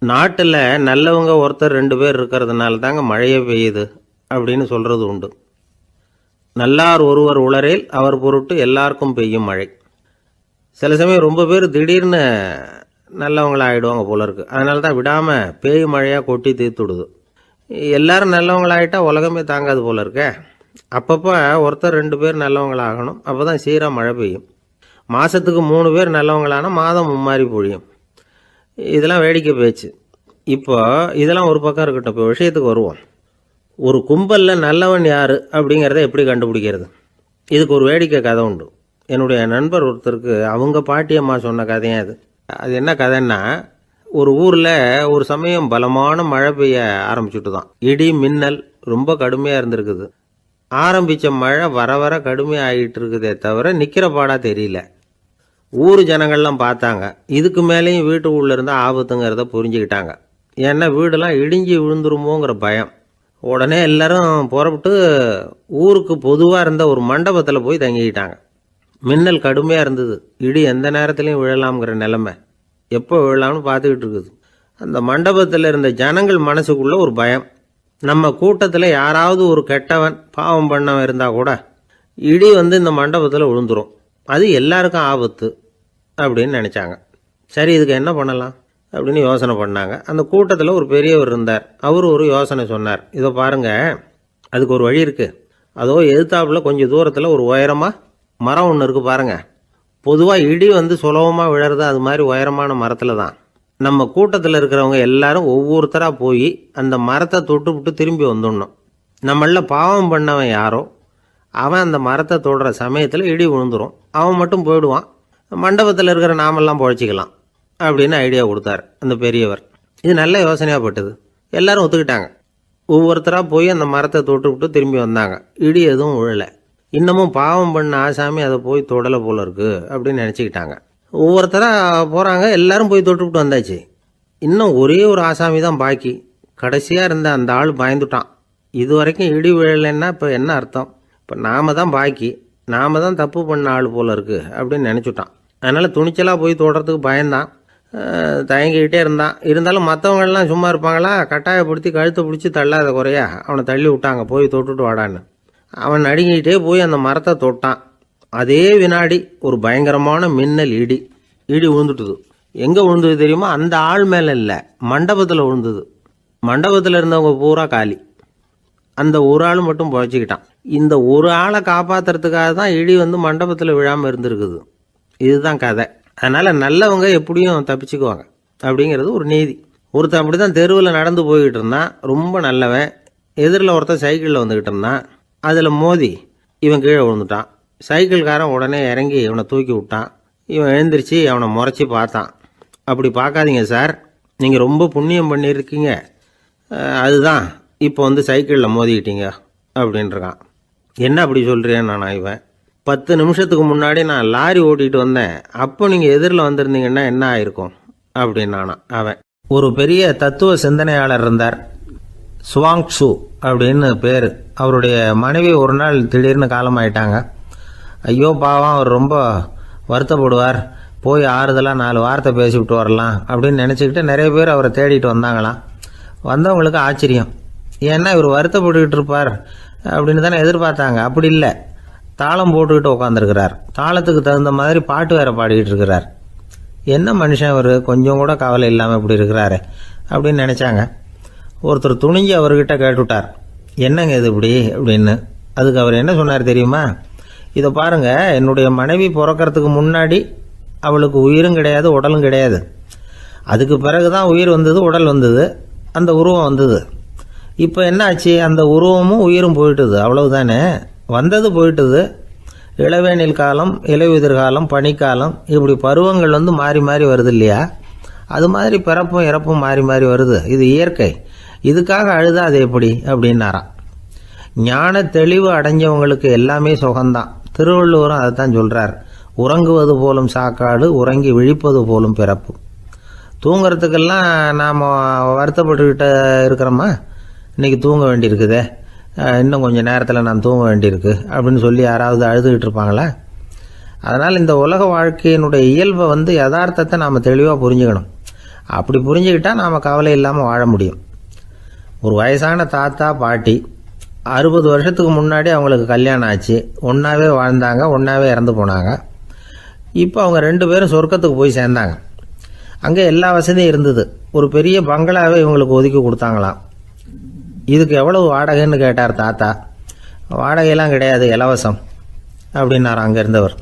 நாட்டில் நல்லவங்க ஒருத்தர் 2 பேர் இருக்கிறதுனால தாங்க மழையே பெய்யுது அப்படின்னு சொல்கிறது உண்டு. நல்லார் ஒருவர் உளரேல் அவர் பொருட்டு எல்லாருக்கும் பெய்யும் மழை. சில சமயம் ரொம்ப பேர் திடீர்னு நல்லவங்களாகிடுவாங்க போல இருக்கு. அதனால தான் விடாமல் பேய் மழையாக கொட்டி தீர்த்துடுது. எல்லாரும் நல்லவங்களாகிட்டா உலகமே தாங்காது போல இருக்கே. அப்பப்போ ஒருத்தர் 2 பேர் நல்லவங்களாகணும். அப்போ தான் சீராக மழை பெய்யும். மாதத்துக்கு 3 பேர் நல்லவங்களானா மாதம் மும்மாரி பொழியும். இதெல்லாம் வேடிக்கை பேச்சு. இப்போ இதெல்லாம் ஒரு பக்கம் இருக்கட்டும். இப்போ விஷயத்துக்கு வருவோம். ஒரு கும்பலில் நல்லவன் யார் அப்படிங்கிறத எப்படி கண்டுபிடிக்கிறது? இதுக்கு ஒரு வேடிக்கை கதை உண்டு. என்னுடைய நண்பர் ஒருத்தருக்கு அவங்க பாட்டியம்மா சொன்ன கதையும் அது. அது என்ன கதைன்னா, ஒரு ஊரில் ஒரு சமயம் பலமான மழை பெய்ய ஆரம்பிச்சுட்டு தான். இடி மின்னல் ரொம்ப கடுமையாக இருந்திருக்குது. ஆரம்பித்த மழை வர வர கடுமையாக ஆகிட்டு இருக்குதே தவிர நிற்கிற பாடாக தெரியல. ஊர் ஜனங்கள்லாம் பார்த்தாங்க. இதுக்கு மேலேயும் வீட்டுக்குள்ளே இருந்தால் ஆபத்துங்கிறத புரிஞ்சுக்கிட்டாங்க. ஏன்னா வீடெல்லாம் இடிஞ்சி விழுந்துருமோங்கிற பயம். உடனே எல்லாரும் புறப்பட்டு ஊருக்கு பொதுவாக இருந்த ஒரு மண்டபத்தில் போய் தங்கிக்கிட்டாங்க. மின்னல் கடுமையாக இருந்தது. இடி எந்த நேரத்துலையும் விழலாம்ங்கிற நிலைமை. எப்போ விழலாம்னு பார்த்துக்கிட்டு இருக்குது. அந்த மண்டபத்தில் இருந்த ஜனங்கள் மனசுக்குள்ளே ஒரு பயம். நம்ம கூட்டத்தில் யாராவது ஒரு கெட்டவன் பாவம் பண்ணவன் இருந்தால் கூட இடி இந்த மண்டபத்தில் விழுந்துரும். அது எல்லாருக்கும் ஆபத்து அப்படின்னு நினச்சாங்க. சரி, இதுக்கு என்ன பண்ணலாம் அப்படின்னு யோசனை பண்ணாங்க. அந்த கூட்டத்தில் ஒரு பெரியவர் இருந்தார். அவர் ஒரு யோசனை சொன்னார். இதை பாருங்கள், அதுக்கு ஒரு வழி இருக்குது. அதோ எதிர்த்தாப்புல கொஞ்சம் தூரத்தில் ஒரு உயரமாக மரம் ஒன்று இருக்குது பாருங்கள். பொதுவாக இடி சுலபமாக விழறது அது மாதிரி உயரமான மரத்தில் தான். நம்ம கூட்டத்தில் இருக்கிறவங்க எல்லாரும் ஒவ்வொருத்தராக போய் அந்த மரத்தை தொட்டு விட்டு திரும்பி வந்துடணும். நம்மள பாவம் பண்ணவன் யாரோ அவன் அந்த மரத்தை தொடுற சமயத்தில் இடி விழுந்துடும். அவன் மட்டும் போயிடுவான். மண்டபத்தில் இருக்கிற நாமெல்லாம் பொழைச்சிக்கலாம் அப்படின்னு ஐடியா கொடுத்தார் அந்த பெரியவர். இது நல்ல யோசனையாக பட்டது. எல்லாரும் ஒத்துக்கிட்டாங்க. ஒவ்வொருத்தராக போய் அந்த மரத்தை தொட்டு விட்டு திரும்பி வந்தாங்க. இடி எதுவும் விழலை. இன்னமும் பாவம் பண்ண ஆசாமி அதை போய் தொடலை போல இருக்கு அப்படின்னு நினச்சிக்கிட்டாங்க. ஒவ்வொருத்தராக போகிறாங்க. எல்லாரும் போய் தொட்டு விட்டு வந்தாச்சு. இன்னும் ஒரே ஒரு ஆசாமி தான் பாக்கி. கடைசியாக இருந்த அந்த ஆள் பயந்துட்டான். இது வரைக்கும் இடி விழலைன்னா இப்போ என்ன அர்த்தம்? இப்போ நாம தான் பாக்கி, நாம தான் தப்பு பண்ண ஆள் போல இருக்குது அப்படின்னு நினச்சிட்டான். அதனால் துணிச்சலாக போய் தொடுறதுக்கு பயந்தான். தயங்கிக்கிட்டே இருந்தான். இருந்தாலும் மற்றவங்கள்லாம் சும்மா இருப்பாங்களா? கட்டாயப்படுத்தி கழுத்தை பிடிச்சி தள்ளாத குறையா அவனை தள்ளி விட்டாங்க. போய் தொட்டுட்டு வாடான்னு. அவன் நடுங்கிட்டே போய் அந்த மரத்தை தொட்டான். அதே வினாடி ஒரு பயங்கரமான மின்னல் இடி விழுந்துட்டுது. எங்கே விழுந்தது தெரியுமா? அந்த ஆள் மேலே இல்லை, மண்டபத்தில் விழுந்தது. மண்டபத்தில் இருந்தவங்க பூரா காலி. அந்த ஒரு ஆள் மட்டும் புழைச்சிக்கிட்டான். இந்த ஒரு ஆளை காப்பாற்றுறதுக்காக தான் இடி மண்டபத்தில் விழாமல் இருந்திருக்குது. இதுதான் கதை. அதனால் நல்லவங்க எப்படியும் தப்பிச்சுக்குவாங்க அப்படிங்கிறது ஒரு நீதி. ஒருத்தன் அப்படி தான் தெருவில் நடந்து போய்கிட்டு இருந்தான். ரொம்ப நல்லவன். எதிரில் ஒருத்தன் சைக்கிளில் வந்துக்கிட்டு இருந்தான். அதில் மோதி இவன் கீழே விழுந்துட்டான். சைக்கிள்காரன் உடனே இறங்கி இவனை தூக்கி விட்டான். இவன் எழுந்திரிச்சு அவனை முறைச்சி பார்த்தான். அப்படி பார்க்காதீங்க சார், நீங்கள் ரொம்ப புண்ணியம் பண்ணியிருக்கீங்க, அதுதான் இப்போ சைக்கிளில் மோதிக்கிட்டீங்க அப்படின்றான். என்ன அப்படி சொல்கிறேன் நான்? இவன் 10 நிமிஷத்துக்கு முன்னாடி நான் லாரி ஓட்டிகிட்டு வந்தேன், அப்போ நீங்கள் எதிரில் வந்திருந்தீங்கன்னா என்ன ஆயிருக்கும் அப்படின்னானா அவன். ஒரு பெரிய தத்துவ சிந்தனையாளர் இருந்தார், சுவாங்சு அப்படின்னு பேர். அவருடைய மனைவி ஒரு நாள் திடீர்னு காலமாயிட்டாங்க. ஐயோ பாவம், அவர் ரொம்ப வருத்தப்படுவார், போய் ஆறுதலாக 4 வார்த்தை பேசிவிட்டு வரலாம் அப்படின்னு நினச்சிக்கிட்டு நிறைய பேர் அவரை தேடிட்டு வந்தாங்களாம். வந்தவங்களுக்கு ஆச்சரியம். ஏன்னா இவர் வருத்தப்பட்டுக்கிட்டு இருப்பார் அப்படின்னு தானே எதிர்பார்த்தாங்க. அப்படி இல்லை, தாளம் போட்டுக்கிட்டு உட்காந்துருக்கிறார். தாளத்துக்கு தகுந்த மாதிரி பாட்டு வேற பாடிக்கிட்டு இருக்கிறார். என்ன மனுஷன் அவர், கொஞ்சம் கூட கவலை இல்லாமல் இப்படி இருக்கிறாரு அப்படின்னு நினச்சாங்க. ஒருத்தர் துணிஞ்சு அவர்கிட்ட கேட்டுவிட்டார், என்னங்க இது இப்படி அப்படின்னு. அதுக்கு அவர் என்ன சொன்னார் தெரியுமா? இதை பாருங்க, என்னுடைய மனைவி பிறக்கிறதுக்கு முன்னாடி அவளுக்கு உயிரும் கிடையாது, உடலும் கிடையாது. அதுக்கு பிறகு தான் உயிர் வந்தது, உடல் வந்தது, அந்த உருவம் வந்தது. இப்போ என்ன ஆச்சு? அந்த உருவமும் உயிரும் போயிட்டுது, அவ்வளவுதானே. வந்தது போயிட்டுது. இளவேனில் காலம், இலையுதிர் காலம், பனிக்காலம், இப்படி பருவங்கள் மாறி மாறி வருது இல்லையா? அது மாதிரி பிறப்பும் இறப்பும் மாறி மாறி வருது. இது இயற்கை. இதுக்காக அழுதா அது எப்படி அப்படின்னாராம். ஞான தெளிவு அடைஞ்சவங்களுக்கு எல்லாமே சுகம்தான். திருவள்ளுவரும் அதை தான் சொல்கிறார். உறங்குவது போலும் சாக்காடு, உறங்கி விழிப்பது போலும் பிறப்பு. தூங்கிறதுக்கெல்லாம் நாம் வருத்தப்பட்டுக்கிட்ட இருக்கிறோமா? இன்றைக்கி தூங்க வேண்டியிருக்குதே, இன்னும் கொஞ்சம் நேரத்தில் நான் தூங்க வேண்டியிருக்கு அப்படின்னு சொல்லி யாராவது அழுதுகிட்டு இருப்பாங்களா? அதனால் இந்த உலக வாழ்க்கையினுடைய இயல்பை யதார்த்தத்தை நாம் தெளிவாக புரிஞ்சுக்கணும். அப்படி புரிஞ்சுக்கிட்டா நாம் கவலை இல்லாமல் வாழ முடியும். ஒரு வயசான தாத்தா பாட்டி 60 வருஷத்துக்கு முன்னாடி அவங்களுக்கு கல்யாணம் ஆச்சு, ஒன்றாவே வாழ்ந்தாங்க, ஒன்றாவே இறந்து போனாங்க. இப்போ அவங்க 2 பேரும் சொர்க்கத்துக்கு போய் சேர்ந்தாங்க. அங்கே எல்லா வசதியும் இருந்தது. ஒரு பெரிய பங்களாவே இவங்களுக்கு ஒதுக்கி கொடுத்தாங்களாம். இதுக்கு எவ்வளவு வாடகைன்னு கேட்டார் தாத்தா. வாடகையெல்லாம் கிடையாது, இலவசம் அப்படின்னார் அங்கே இருந்தவர்.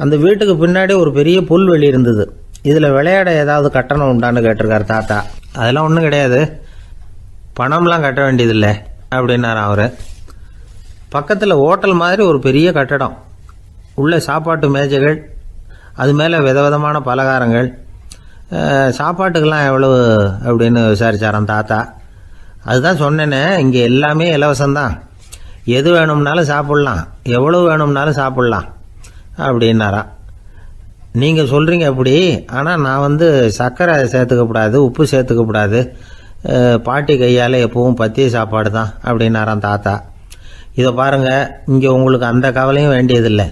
அந்த வீட்டுக்கு பின்னாடி ஒரு பெரிய புல்வெளி இருந்தது. இதில் விளையாட ஏதாவது கட்டணம் உண்டான்னு கேட்டிருக்கார் தாத்தா. அதெல்லாம் ஒன்றும் கிடையாது, பணம்லாம் கட்ட வேண்டியதில்லை அப்படின்னார் அவர். பக்கத்தில் ஹோட்டல் மாதிரி ஒரு பெரிய கட்டடம், உள்ள சாப்பாட்டு மேஜைகள், அது மேலே விதவிதமான பலகாரங்கள். சாப்பாட்டுக்கெல்லாம் எவ்வளவு அப்படின்னு விசாரிச்சாராம் தாத்தா. அதுதான் சொன்னேனே, இங்கே எல்லாமே இலவசம்தான், எது வேணும்னாலும் சாப்பிட்லாம், எவ்வளவு வேணும்னாலும் சாப்பிட்லாம் அப்படின்னாரா. நீங்கள் சொல்கிறீங்க அப்படி, ஆனால் நான் சர்க்கரை சேர்த்துக்கக்கூடாது, உப்பு சேர்த்துக்கக்கூடாது, பாட்டி கையால் எப்பவும் பத்திய சாப்பாடு தான் அப்படின்னாராம் தாத்தா. இதை பாருங்கள், இங்கே உங்களுக்கு அந்த கவலையும் வேண்டியதில்லை.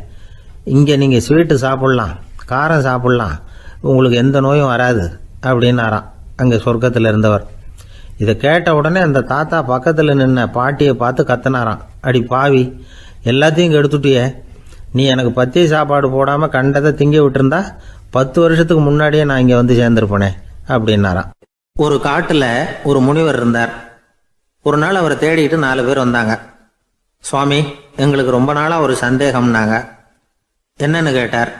இங்கே நீங்கள் ஸ்வீட்டு சாப்பிட்லாம், காரம் சாப்பிட்லாம், உங்களுக்கு எந்த நோயும் வராது அப்படின்னாராம் அங்கே சொர்க்கத்தில் இருந்தவர். இதை கேட்ட உடனே அந்த தாத்தா பக்கத்தில் நின்ன பாட்டியை பார்த்து கத்தினாராம். அடி பாவி, எல்லாத்தையும் கெடுத்துட்டியே, நீ எனக்கு பத்திய சாப்பாடு போடாமல் கண்டதை திங்க விட்டுருந்தா 10 வருஷத்துக்கு முன்னாடியே நான் இங்கே சேர்ந்துருப்பேனே அப்படின்னாராம். ஒரு காட்டில் ஒரு முனிவர் இருந்தார். ஒரு நாள் அவரை தேடிட்டு 4 பேர் வந்தாங்க. சுவாமி, எங்களுக்கு ரொம்ப நாளாக ஒரு சந்தேகம்னாங்க. என்னன்னு கேட்டார்.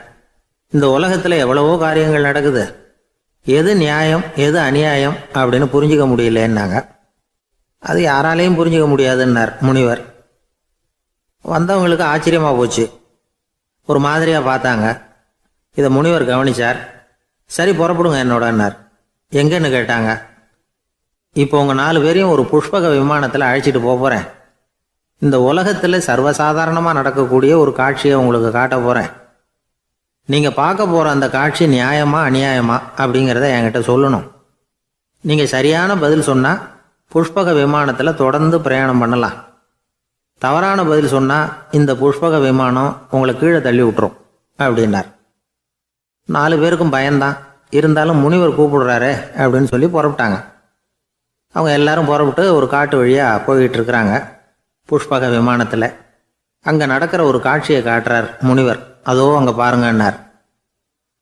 இந்த உலகத்தில் எவ்வளவோ காரியங்கள் நடக்குது, எது நியாயம் எது அநியாயம் அப்படின்னு புரிஞ்சுக்க முடியலன்னாங்க. அது யாராலையும் புரிஞ்சுக்க முடியாதுன்னார் முனிவர். வந்தவங்களுக்கு ஆச்சரியமாக போச்சு, ஒரு மாதிரியாக பார்த்தாங்க. இதை முனிவர் கவனிச்சார். சரி புறப்படுங்க என்னோடன்னார். எங்கன்னு கேட்டாங்க. இப்போ உங்கள் 4 பேரையும் ஒரு புஷ்பக விமானத்தில் அழைச்சிட்டு போகிறேன். இந்த உலகத்தில் சர்வசாதாரணமாக நடக்கக்கூடிய ஒரு காட்சியை உங்களுக்கு காட்ட போகிறேன். நீங்கள் பார்க்க போகிற அந்த காட்சி நியாயமா அநியாயமா அப்படிங்கிறத என்கிட்ட சொல்லணும். நீங்கள் சரியான பதில் சொன்னால் புஷ்பக விமானத்தில் தொடர்ந்து பிரயாணம் பண்ணலாம். தவறான பதில் சொன்னால் இந்த புஷ்பக விமானம் உங்களை கீழே தள்ளி விட்டுரும் அப்படின்னார். 4 பேருக்கும் பயந்தான். இருந்தாலும் முனிவர் கூப்பிடுறாரு அப்படின்னு சொல்லி புறப்பட்டாங்க. அவங்க எல்லாரும் புறப்பட்டு ஒரு காட்டு வழியாக போய்கிட்டு இருக்கிறாங்க புஷ்பக விமானத்தில். அங்கே நடக்கிற ஒரு காட்சியை காட்டுறார் முனிவர். அதோ அங்கே பாருங்கன்னார்.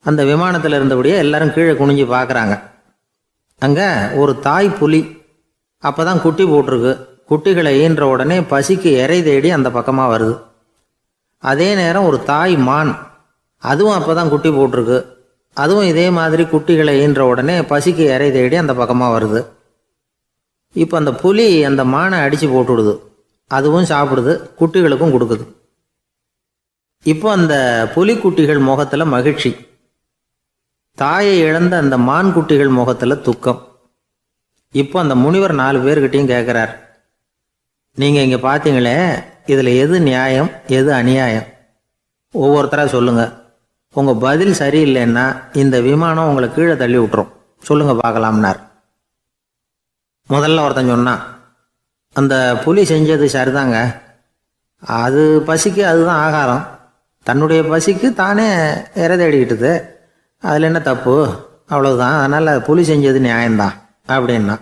அந்த விமானத்தில் இருந்தபடியே எல்லாரும் கீழே குனிஞ்சு பார்க்குறாங்க. அங்கே ஒரு தாய் புலி அப்போ தான் குட்டி போட்டிருக்கு. குட்டிகளை ஈன்ற உடனே பசிக்கு இறை தேடி அந்த பக்கமாக வருது. அதே நேரம் ஒரு தாய் மான், அதுவும் அப்போ தான் குட்டி போட்டிருக்கு. அதுவும் இதே மாதிரி குட்டிகளை ஈன்ற உடனே பசிக்கு இறை தேடி அந்த பக்கமாக வருது. இப்போ அந்த புலி அந்த மானை அடித்து போட்டுவிடுது. அதுவும் சாப்பிடுது, குட்டிகளுக்கும் கொடுக்குது. இப்போ அந்த புலிக்குட்டிகள் முகத்தில் மகிழ்ச்சி, தாயை இழந்த அந்த மான் குட்டிகள் முகத்தில் துக்கம். இப்போ அந்த முனிவர் 4 பேர்கிட்டையும் கேட்குறார், நீங்கள் இங்கே பார்த்தீங்களே, இதில் எது நியாயம் எது அநியாயம் ஒவ்வொருத்தராக சொல்லுங்கள். உங்கள் பதில் சரியில்லைன்னா இந்த விமானம் உங்களை கீழே தள்ளி விட்டுரும், சொல்லுங்கள் பார்க்கலாம்னார். முதல்ல ஒருத்தன் சொன்னான், அந்த புலி செஞ்சது சரிதாங்க, அது பசிக்கு அதுதான் ஆகாரம், தன்னுடைய பசிக்கு தானே இறை தேடிக்கிட்டுது, அதில் என்ன தப்பு, அவ்வளவுதான், அதனால் புலி செஞ்சது நியாயம்தான் அப்படின்னா.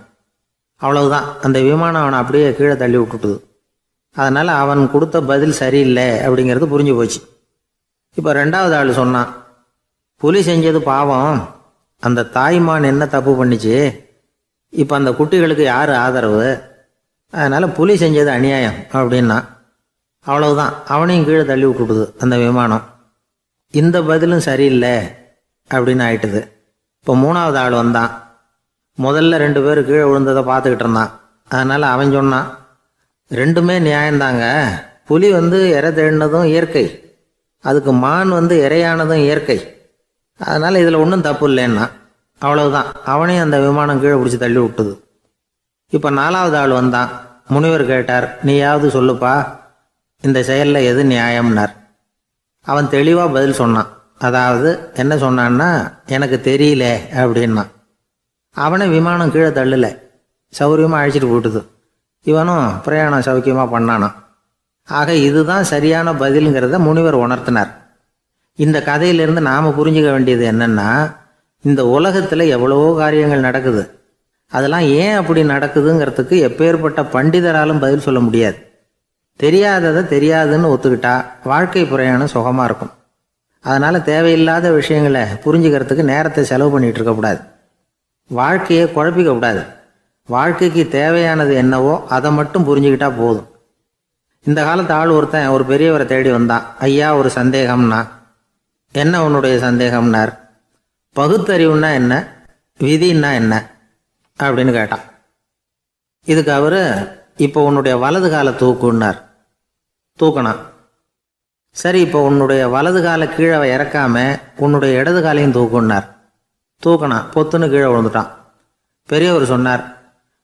அவ்வளவுதான், அந்த விமானம் அவனை அப்படியே கீழே தள்ளி விட்டுட்டுது. அதனால் அவன் கொடுத்த பதில் சரியில்லை அப்படிங்கிறது புரிஞ்சு போச்சு. இப்போ 2வது ஆள் சொன்னான், புலி செஞ்சது பாவம், அந்த தாய்மான் என்ன தப்பு பண்ணிச்சு, இப்போ அந்த குட்டிகளுக்கு யார் ஆதரவு, அதனால் புலி செஞ்சது அநியாயம் அப்படின்னா. அவ்வளவுதான், அவனையும் கீழே தள்ளி விட்டுடுது அந்த விமானம். இந்த பதிலும் சரியில்லை அப்படின்னு ஆயிட்டுது. இப்போ 3வது ஆள் வந்தான். முதல்ல 2 பேர் கீழே விழுந்ததை பார்த்துக்கிட்டு இருந்தான். அதனால் அவன் சொன்னான், ரெண்டுமே நியாயந்தாங்க, புலி இறை தேடினதும் இயற்கை, அதுக்கு மான் இறையானதும் இயற்கை, அதனால் இதில் ஒன்றும் தப்பு இல்லைன்னா. அவ்வளவுதான், அவனையும் அந்த விமானம் கீழே பிடிச்சி தள்ளி விட்டுது. இப்போ 4வது ஆள் வந்தான். முனிவர் கேட்டார், நீயாவது சொல்லுப்பா, இந்த செயலில் எது நியாயம்னார். அவன் தெளிவாக பதில் சொன்னான். அதாவது என்ன சொன்னான்னா, எனக்கு தெரியல அப்படின்னா. அவனை விமானம் கீழே தள்ளலை, சௌரியமாக அழைச்சிட்டு போட்டுது. இவனும் பிரயாணம் சௌக்கியமாக பண்ணானான். ஆக இதுதான் சரியான பதிலுங்கிறத முனிவர் உணர்த்தினார். இந்த கதையிலிருந்து நாம் புரிஞ்சுக்க வேண்டியது என்னென்னா, இந்த உலகத்தில் எவ்வளவோ காரியங்கள் நடக்குது. அதெல்லாம் ஏன் அப்படி நடக்குதுங்கிறதுக்கு எப்பேற்பட்ட பண்டிதராலும் பதில் சொல்ல முடியாது. தெரியாததை தெரியாதுன்னு ஒத்துக்கிட்டா வாழ்க்கை பிரயாணம் சுகமாக இருக்கும். அதனால் தேவையில்லாத விஷயங்களை புரிஞ்சுக்கிறதுக்கு நேரத்தை செலவு பண்ணிகிட்டு இருக்கக்கூடாது. வாழ்க்கையை குழப்பிக்க கூடாது. வாழ்க்கைக்கு தேவையானது என்னவோ அதை மட்டும் புரிஞ்சுக்கிட்டா போதும். இந்த காலத்து ஆள் ஒருத்தன் ஒரு பெரியவரை தேடி வந்தான். ஐயா, ஒரு சந்தேகம்னா. என்ன உன்னுடைய சந்தேகம்னார். பகுத்தறிவுன்னா என்ன, விதின்னா என்ன அப்படின்னு கேட்டான். இதுக்கு அவர், இப்போ உன்னுடைய வலது காலை தூக்குன்னார். தூக்கினான். சரி, இப்போ உன்னுடைய வலது காலை கீழே இறக்காம உன்னுடைய இடது காலையும் தூக்குன்னார். தூக்கினான். பொத்துன்னு கீழே விழுந்துட்டான். பெரியவர் சொன்னார்,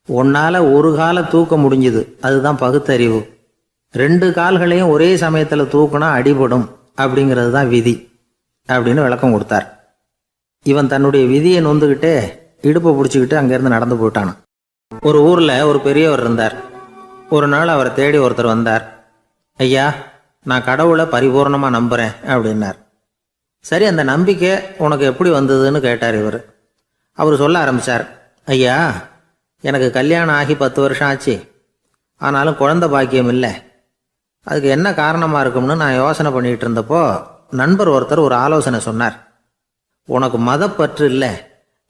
உன்னால் ஒரு காலை தூக்க முடிஞ்சுது, அதுதான் பகுத்தறிவு. 2 கால்களையும் ஒரே சமயத்தில் தூக்குனா அடிபடும், அப்படிங்கிறது தான் விதி அப்படின்னு விளக்கம் கொடுத்தார். இவன் தன்னுடைய விதியை நொந்துக்கிட்டே இடுப்பை பிடிச்சிக்கிட்டு அங்கேருந்து நடந்து போயிட்டான். ஒரு ஊரில் ஒரு பெரியவர் இருந்தார். ஒரு நாள் அவரை தேடி ஒருத்தர் வந்தார். ஐயா, நான் கடவுளை பரிபூர்ணமாக நம்புகிறேன் அப்படின்னார். சரி, அந்த நம்பிக்கை உனக்கு எப்படி வந்ததுன்னு கேட்டார் இவர். அவர் சொல்ல ஆரம்பித்தார். ஐயா, எனக்கு கல்யாணம் ஆகி 10 வருஷம் ஆச்சு. ஆனாலும் குழந்தை பாக்கியம் இல்லை. அதுக்கு என்ன காரணமாக இருக்கும்னு நான் யோசனை பண்ணிகிட்டு இருந்தப்போ நண்பர் ஒருத்தர் ஒரு ஆலோசனை சொன்னார். உனக்கு மதப்பற்று இல்லை,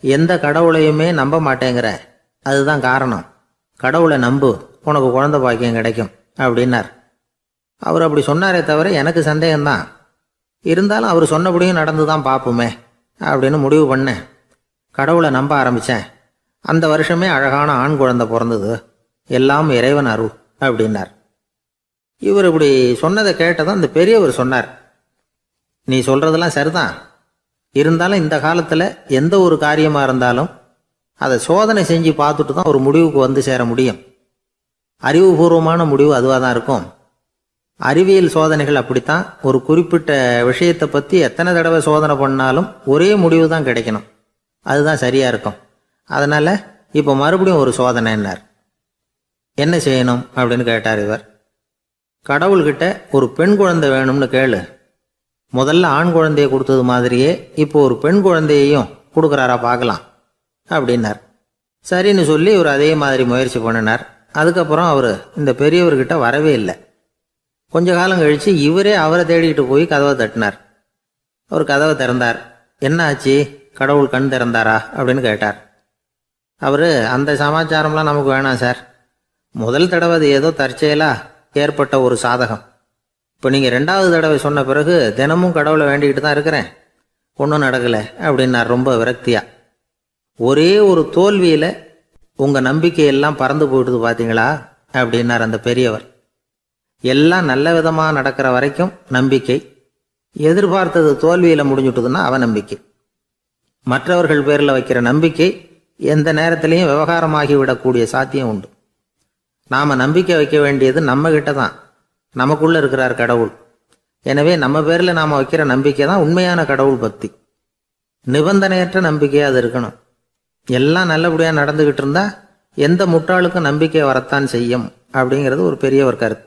எந்த கடவுளையுமே நம்ப மாட்டேங்கிற, அதுதான் காரணம். கடவுளை நம்பு, உனக்கு குழந்தை பாக்கியம் கிடைக்கும் அப்படின்னார். அவர் அப்படி சொன்னாரே தவிர எனக்கு சந்தேகம்தான். இருந்தாலும் அவர் சொன்னபடியும் நடந்து தான் பார்ப்போமே அப்படின்னு முடிவு பண்ணேன். கடவுளை நம்ப ஆரம்பித்தேன். அந்த வருஷமே அழகான ஆண் குழந்தை பிறந்தது. எல்லாம் இறைவன் அருள் அப்படின்னார். இவர் இப்படி சொன்னதை கேட்டதும் அந்த பெரியவர் சொன்னார், நீ சொல்கிறதெல்லாம் சரிதான். இருந்தாலும் இந்த காலத்தில் எந்த ஒரு காரியமாக இருந்தாலும் அதை சோதனை செஞ்சு பார்த்துட்டு தான் ஒரு முடிவுக்கு வந்து சேர முடியும். அறிவுபூர்வமான முடிவு அதுவாக தான் இருக்கும். அறிவியல் சோதனைகள் அப்படித்தான். ஒரு குறிப்பிட்ட விஷயத்தை பற்றி எத்தனை தடவை சோதனை பண்ணாலும் ஒரே முடிவு தான் கிடைக்கணும். அதுதான் சரியாக இருக்கும். அதனால் இப்போ மறுபடியும் ஒரு சோதனைன்னார். என்ன செய்யணும் அப்படின்னு கேட்டார் இவர். கடவுள்கிட்ட ஒரு பெண் குழந்தை வேணும்னு கேளு. முதல்ல ஆண் குழந்தையை கொடுத்தது மாதிரியே இப்போ ஒரு பெண் குழந்தையையும் கொடுக்குறாரா பார்க்கலாம் அப்படின்னார். சரின்னு சொல்லி இவர் அதே மாதிரி முயற்சி பண்ணினார். அதுக்கப்புறம் அவர் இந்த பெரியவர்கிட்ட வரவே இல்லை. கொஞ்ச காலம் கழித்து இவரே அவரை தேடிக்கிட்டு போய் கதவை தட்டினார். அவர் கதவை திறந்தார். என்ன ஆச்சு, கடவுள் கண் திறந்தாரா அப்படின்னு கேட்டார். அவர், அந்த சமாச்சாரம்லாம் நமக்கு வேணாம் சார். முதல் தடவை அது ஏதோ தற்செயலாக ஏற்பட்ட ஒரு சாதகம். இப்போ நீங்கள் 2வது தடவை சொன்ன பிறகு தினமும் கடவுளை வேண்டிக்கிட்டு தான் இருக்கிறேன், ஒன்றும் நடக்கலை அப்படின்னார் ரொம்ப விரக்தியாக. ஒரே ஒரு தோல்வியில் உங்கள் நம்பிக்கையெல்லாம் பறந்து போயிடுது பார்த்தீங்களா அப்படின்னார் அந்த பெரியவர். எல்லாம் நல்ல விதமாக நடக்கிற வரைக்கும் நம்பிக்கை, எதிர்பார்த்தது தோல்வியில் முடிஞ்சுட்டுதுன்னா அவநம்பிக்கை. மற்றவர்கள் பேரில் வைக்கிற நம்பிக்கை எந்த நேரத்திலையும் விவகாரமாகி விடக்கூடிய சாத்தியம் உண்டு. நாம் நம்பிக்கை வைக்க வேண்டியது நம்மகிட்ட தான். நமக்குள்ளே இருக்கிறார் கடவுள். எனவே நம்ம பேரில் நாம் வைக்கிற நம்பிக்கை தான் உண்மையான கடவுள் பக்தி. நிபந்தனையற்ற நம்பிக்கையாக அது இருக்கணும். எல்லாம் நல்லபடியாக நடந்துக்கிட்டு இருந்தால் எந்த முட்டாளுக்கும் நம்பிக்கை வரத்தான் செய்யும் அப்படிங்கிறது ஒரு பெரியவர் கருத்து.